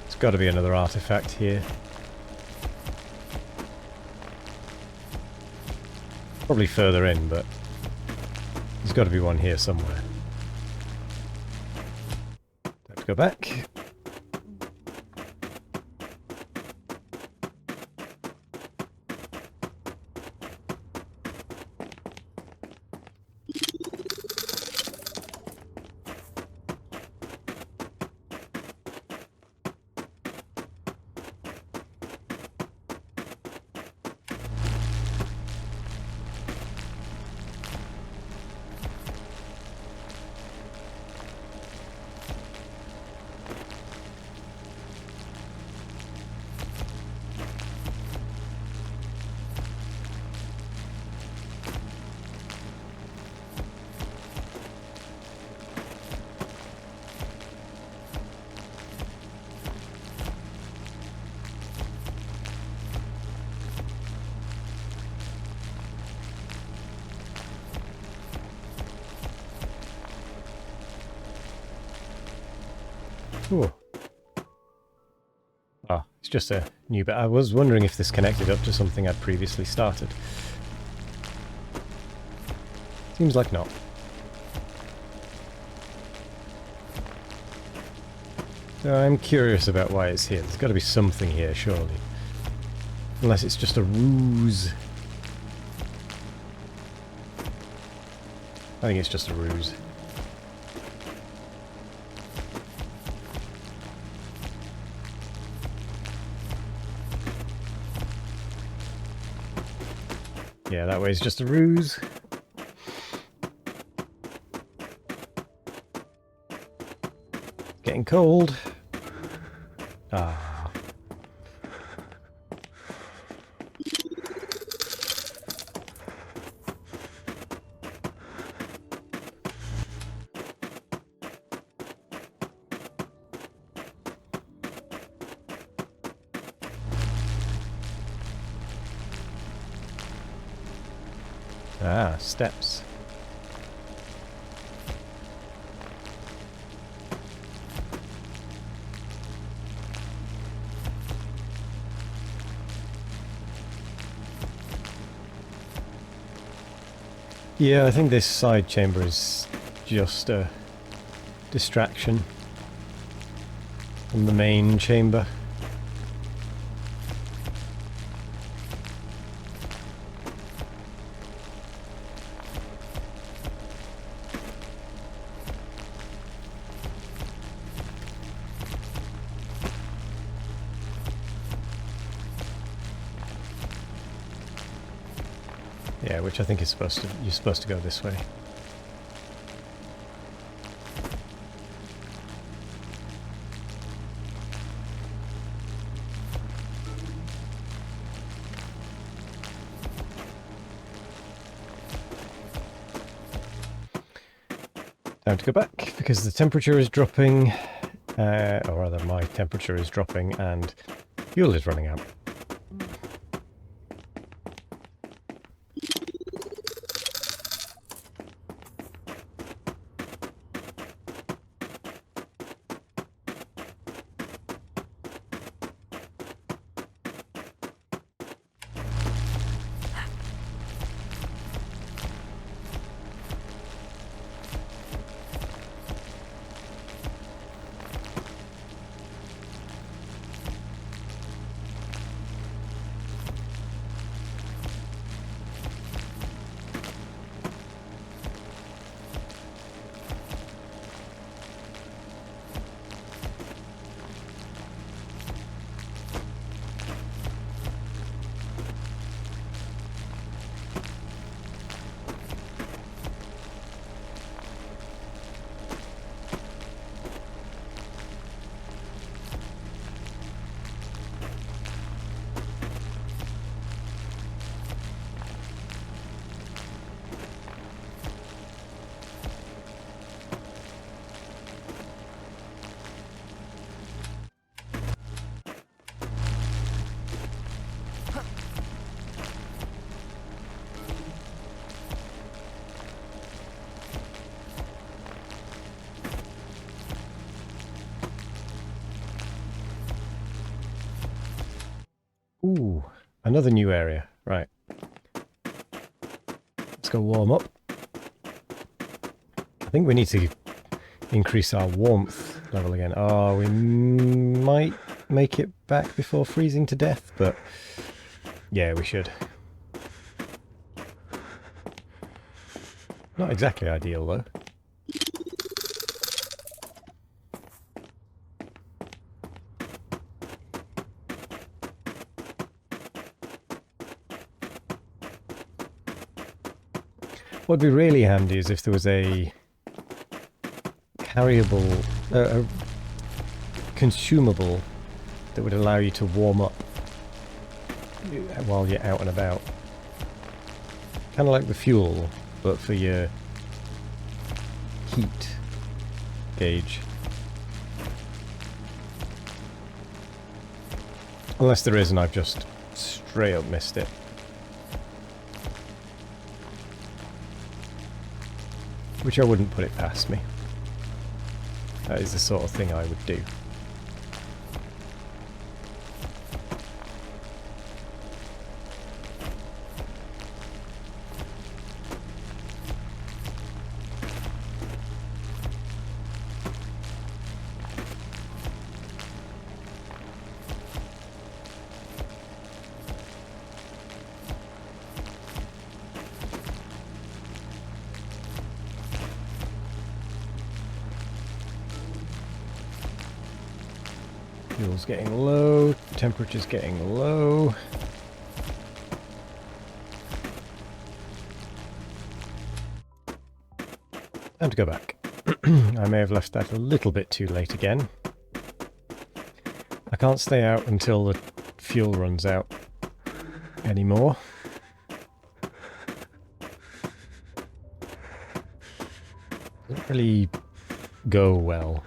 There's got to be another artifact here. Probably further in, but there's got to be one here somewhere. Let's go back. Ooh. Oh, it's just a new bit. I was wondering if this connected up to something I'd previously started. Seems like not. So I'm curious about why it's here. There's got to be something here, surely. Unless it's just a ruse. I think it's just a ruse. Yeah, that way is just a ruse. Getting cold. Ah. Ah, steps. Yeah, I think this side chamber is just a distraction from the main chamber. Yeah, which I think is you're supposed to go this way. Time to go back because the temperature is dropping, or rather my temperature is dropping and fuel is running out. Ooh, another new area. Right. Let's go warm up. I think we need to increase our warmth level again. Oh, we might make it back before freezing to death, but yeah, we should. Not exactly ideal, though. What would be really handy is if there was a carryable, a consumable that would allow you to warm up while you're out and about. Kind of like the fuel, but for your heat gauge. Unless there is and I've just straight up missed it. Which I wouldn't put it past me. That is the sort of thing I would do. Fuel's getting low, temperature's getting low. Time to go back. I may have left that a little bit too late again. I can't stay out until the fuel runs out anymore. Doesn't really go well.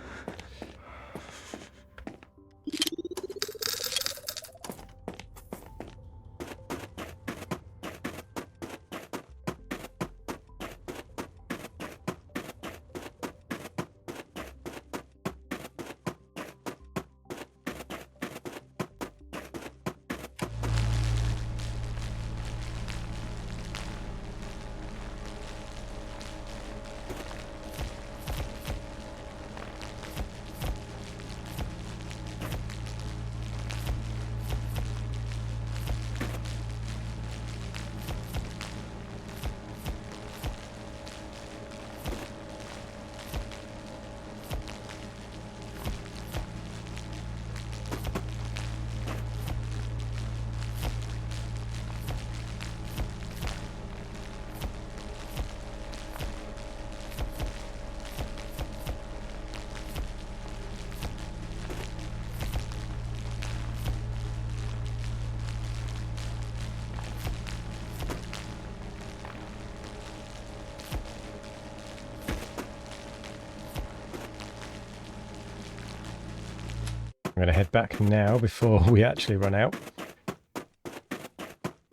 I'm going to head back now before we actually run out.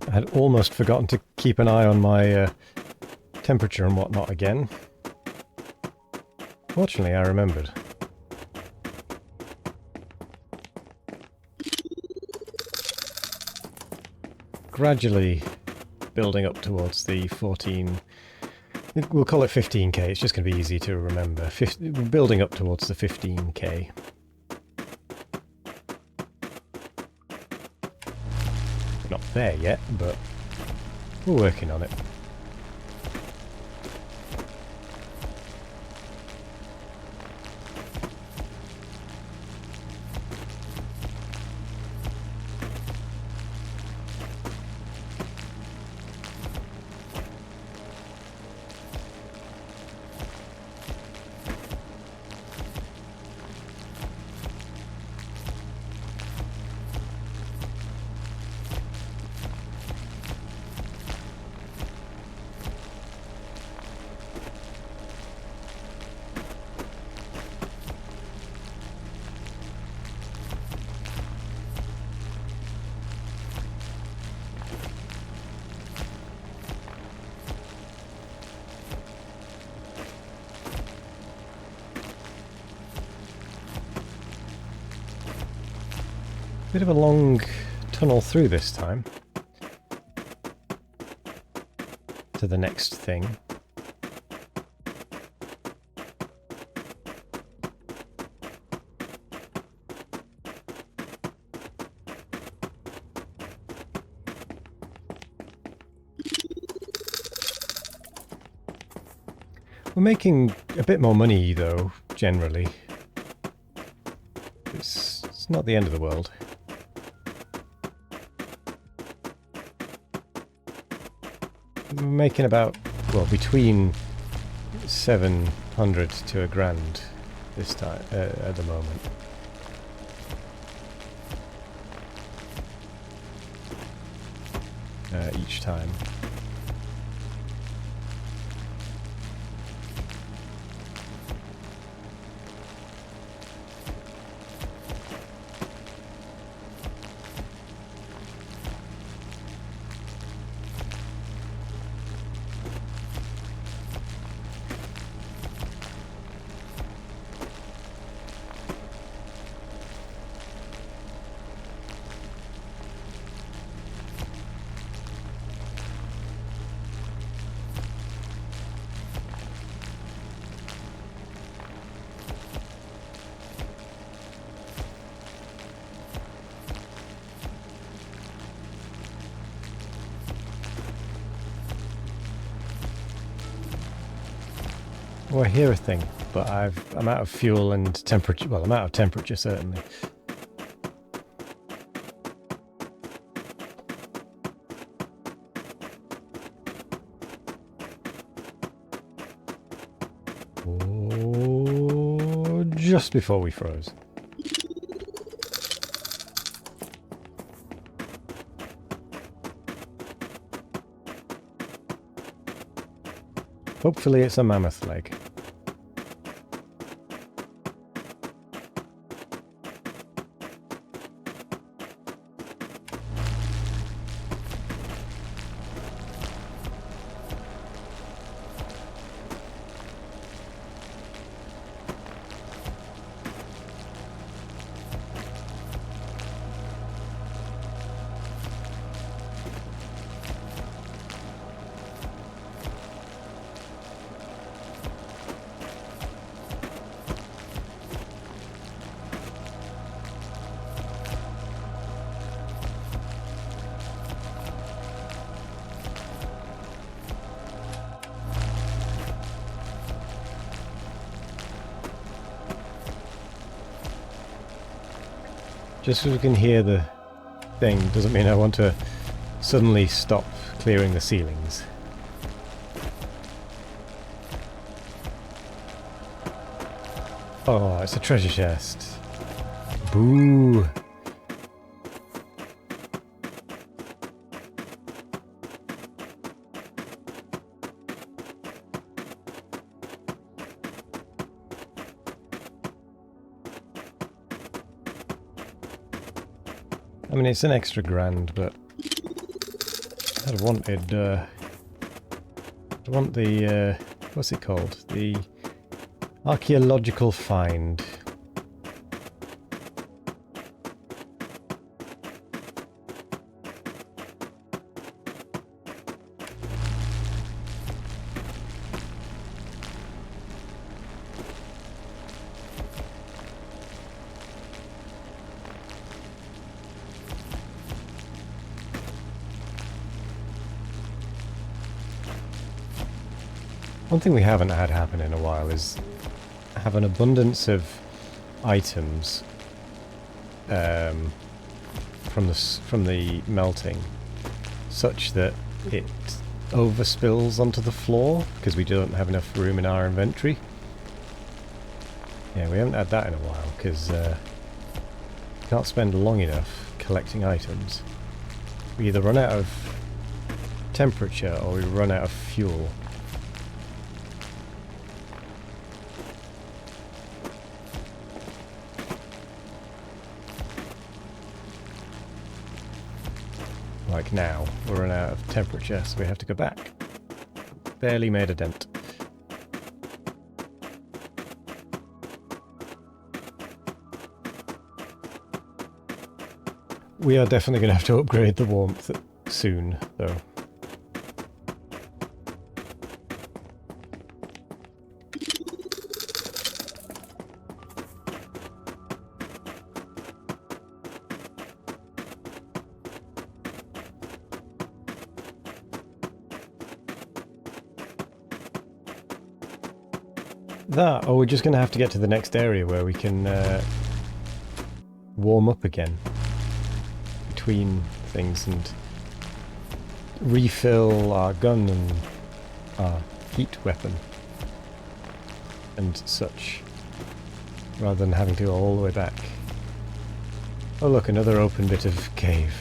I had almost forgotten to keep an eye on my temperature and whatnot again. Fortunately, I remembered. Gradually building up towards the 14... We'll call it 15k, it's just going to be easy to remember. Building up towards the 15k. Not there yet, but we're working on it. Bit of a long tunnel through this time to the next thing. We're making a bit more money though, generally. It's not the end of the world. We're making about, well, between 700 to £1,000 this time, at the moment. Each time. Oh, I hear a thing, but I'm out of fuel and temperature. Well, I'm out of temperature, certainly. Oh, just before we froze. Hopefully it's a mammoth leg. Just so we can hear the thing doesn't mean I want to suddenly stop clearing the ceilings. Oh, it's a treasure chest. Boo! I mean, it's an extra £1,000, but I'd wanted, I want the, what's it called? The archaeological find. One thing we haven't had happen in a while is have an abundance of items from the melting, such that it overspills onto the floor because we don't have enough room in our inventory. Yeah, we haven't had that in a while because we can't spend long enough collecting items. We either run out of temperature or we run out of fuel. Like now, we're run out of temperature, so we have to go back. Barely made a dent. We are definitely going to have to upgrade the warmth soon, though. That, or we're just going to have to get to the next area where we can warm up again between things and refill our gun and our heat weapon and such, rather than having to go all the way back. Oh look, another open bit of cave.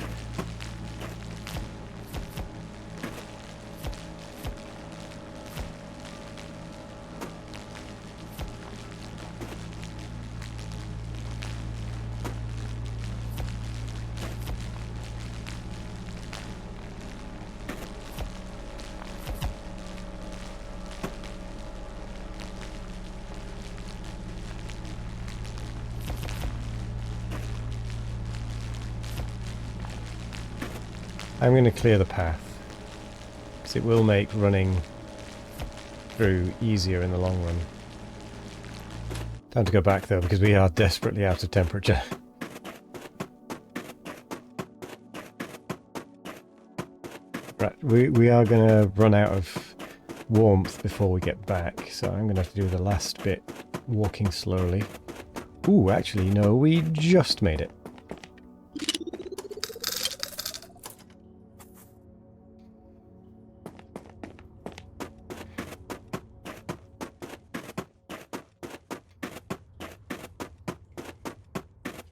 I'm going to clear the path, because it will make running through easier in the long run. Time to go back though, because we are desperately out of temperature. Right, we are going to run out of warmth before we get back, so I'm going to have to do the last bit walking slowly. Ooh, actually no, we just made it.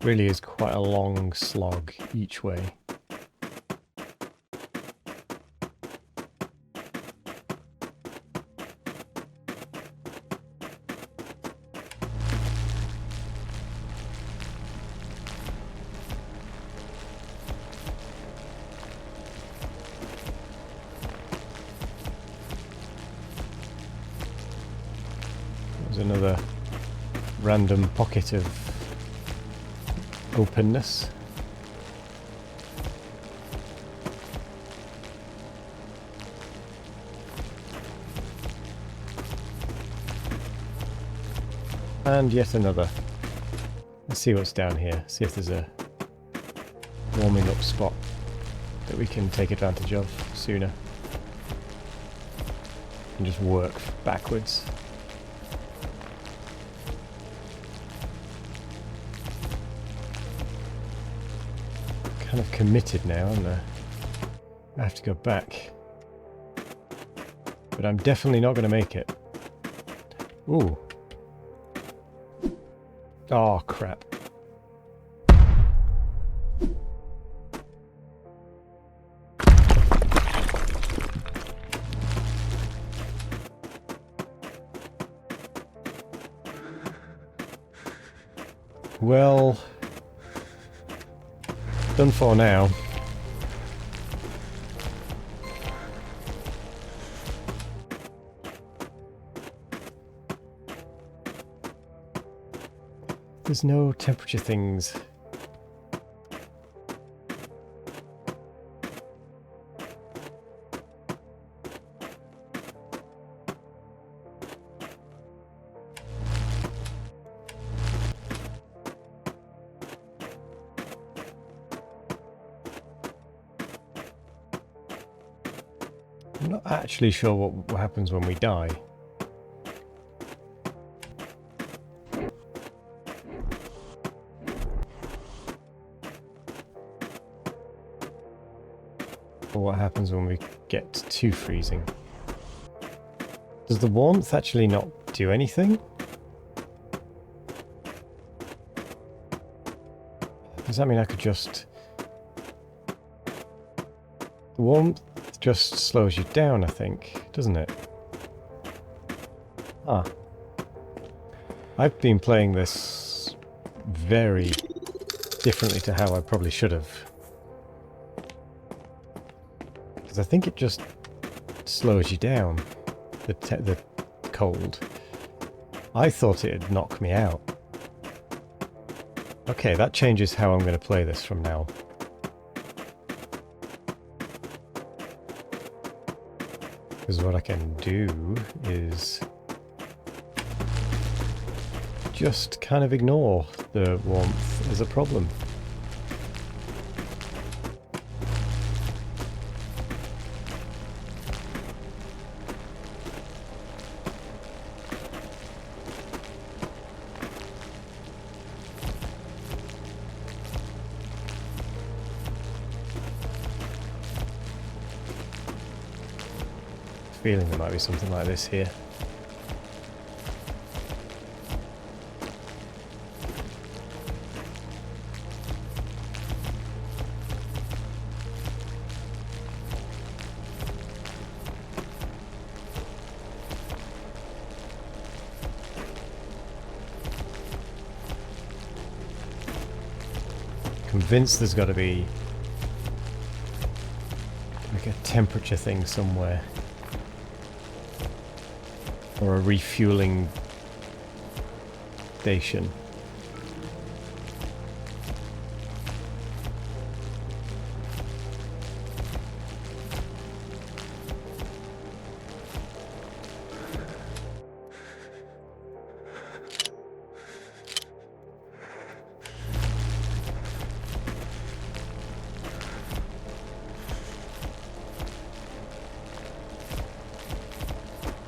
Really is quite a long slog each way. There's another random pocket of openness. And yet another. Let's see what's down here. See if there's a warming up spot that we can take advantage of sooner. And just work backwards. Kind of committed now, aren't I? I have to go back. But I'm definitely not going to make it. Ooh. Oh, crap. Well, done for now. There's no temperature things. I'm not actually sure what happens when we die. Or what happens when we get to freezing. Does the warmth actually not do anything? Does that mean I could just... The warmth just slows you down, I think, doesn't it? Ah. I've been playing this very differently to how I probably should have. Because I think it just slows you down, the cold. I thought it'd knock me out. Okay, that changes how I'm going to play this from now. Because what I can do is just kind of ignore the warmth as a problem. Feeling there might be something like this here. Convinced there's got to be like a temperature thing somewhere. Or a refueling station.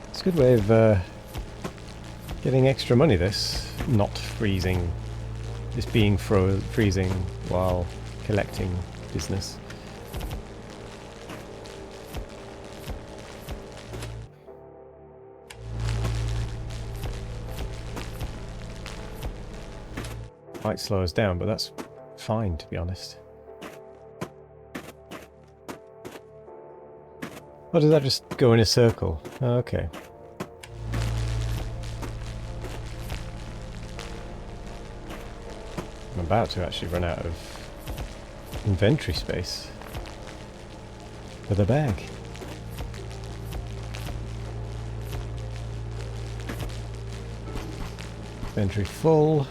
It's a good way of getting extra money, this. Not freezing. Just being freezing while collecting business. Might slow us down, but that's fine, to be honest. Or does that just go in a circle? Oh, okay. I'm about to actually run out of inventory space for the bag. Inventory full.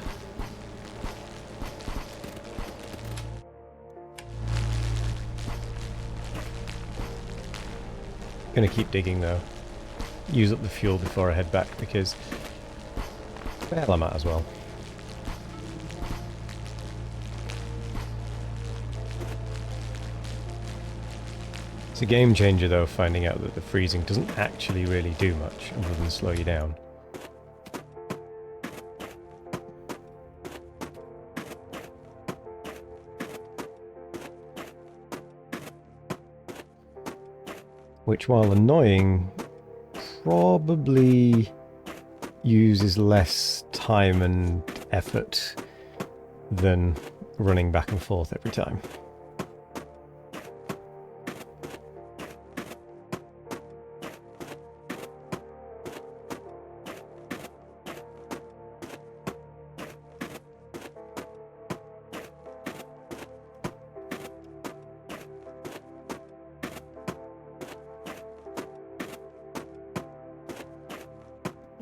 Gonna keep digging though. Use up the fuel before I head back because, well, I might as well. It's a game changer though, finding out that the freezing doesn't actually really do much other than slow you down. Which, while annoying, probably uses less time and effort than running back and forth every time.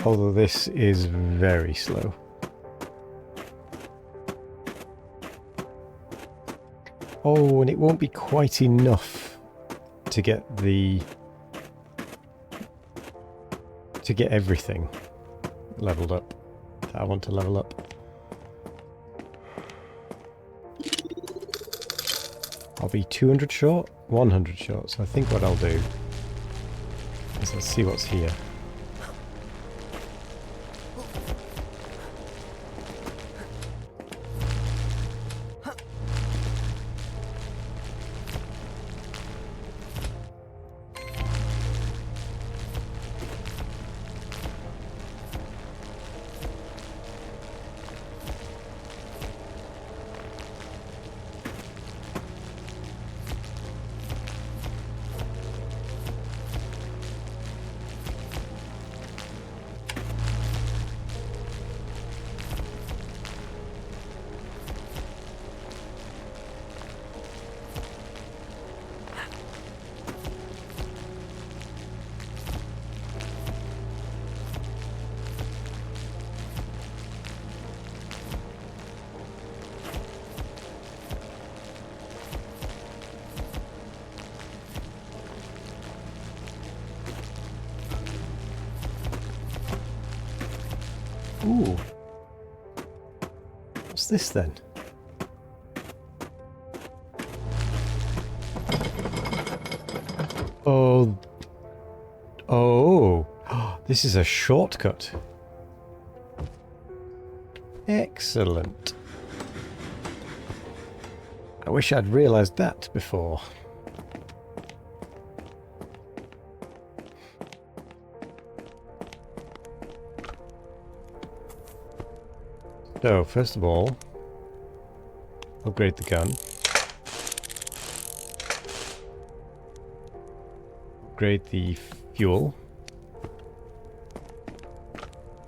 Although this is very slow. Oh, and it won't be quite enough to get everything leveled up that I want to level up. I'll be 200 short, 100 short, so I think what I'll do is let's see what's here. Ooh. What's this then? Oh. Oh. This is a shortcut. Excellent. I wish I'd realised that before. So, first of all, upgrade the gun. Upgrade the fuel.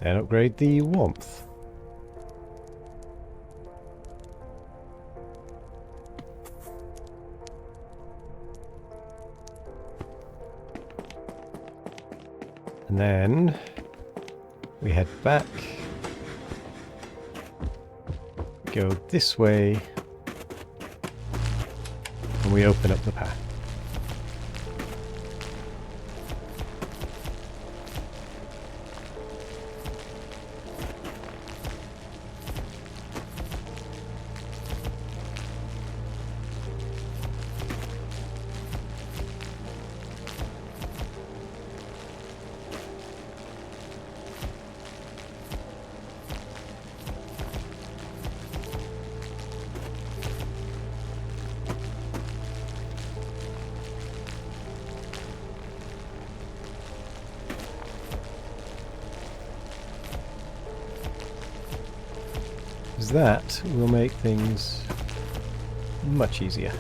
Then upgrade the warmth. And then we head back. Go this way. And we open up the path. That will make things much easier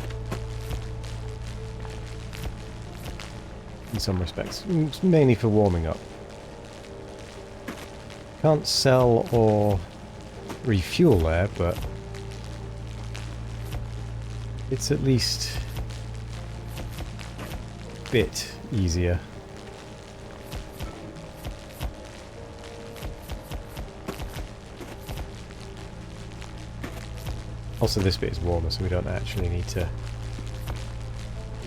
in some respects. It's mainly for warming up. Can't sell or refuel there, but it's at least a bit easier. Also, this bit is warmer, so we don't actually need to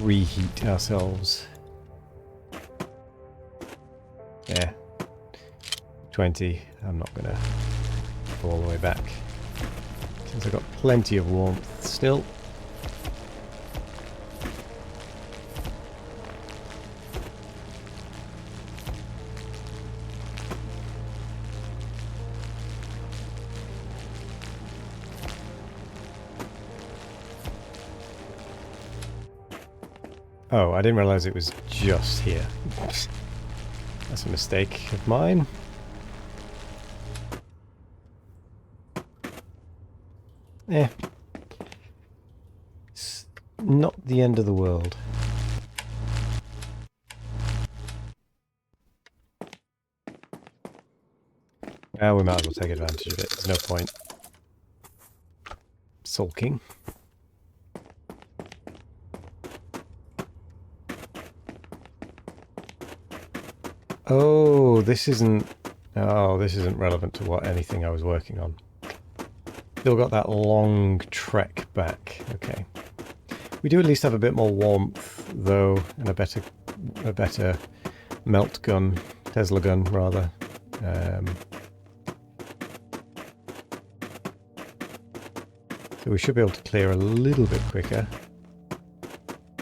reheat ourselves. Yeah. 20. I'm not going to go all the way back, since I've got plenty of warmth still. Oh, I didn't realise it was just here. That's a mistake of mine. It's not the end of the world. Well, we might as well take advantage of it. There's no point sulking. Oh, this isn't relevant to what anything I was working on. Still got that long trek back. Okay. We do at least have a bit more warmth though, and a better melt gun, Tesla gun rather. So we should be able to clear a little bit quicker,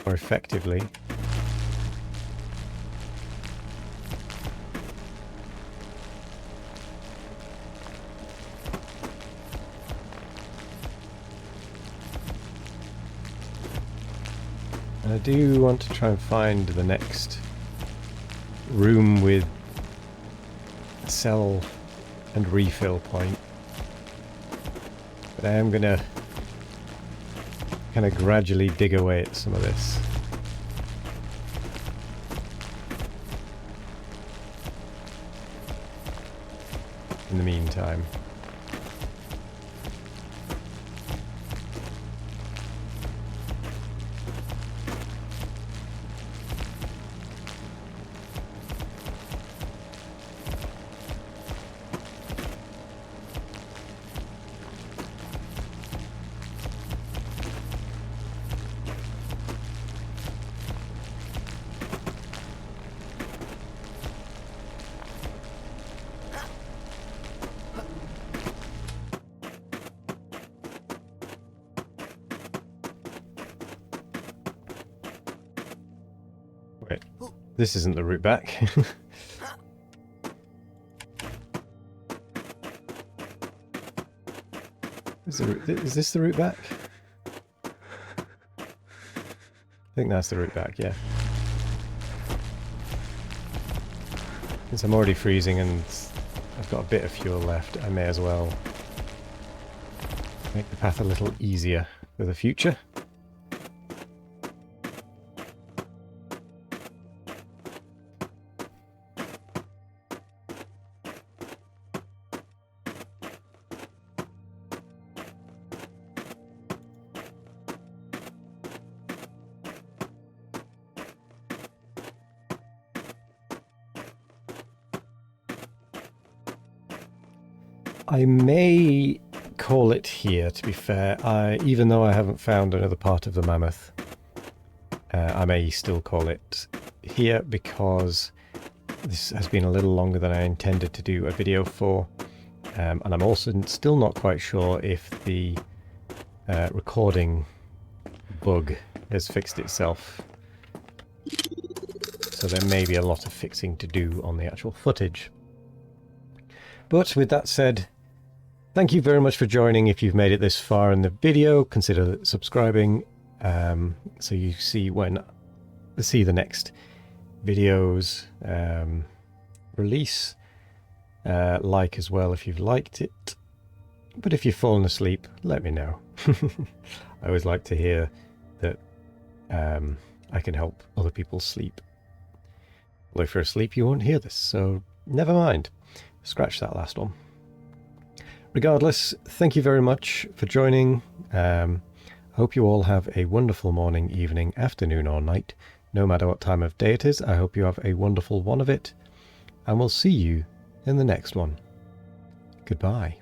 more effectively. And I do want to try and find the next room with a sell and refill point. But I am going to kind of gradually dig away at some of this. In the meantime. Wait, this isn't the route back. Is this the route back? I think that's the route back, yeah. Since I'm already freezing and I've got a bit of fuel left, I may as well make the path a little easier for the future. I may call it here, to be fair. Even though I haven't found another part of the mammoth, I may still call it here because this has been a little longer than I intended to do a video for. And I'm also still not quite sure if the recording bug has fixed itself. So there may be a lot of fixing to do on the actual footage. But with that said, thank you very much for joining. If you've made it this far in the video, consider subscribing so you see the next videos release. Like as well if you've liked it. But if you've fallen asleep, let me know. I always like to hear that I can help other people sleep. Although if you're asleep, you won't hear this, so never mind. Scratch that last one. Regardless, thank you very much for joining. Hope you all have a wonderful morning, evening, afternoon or night. No matter what time of day it is, I hope you have a wonderful one of it. And we'll see you in the next one. Goodbye.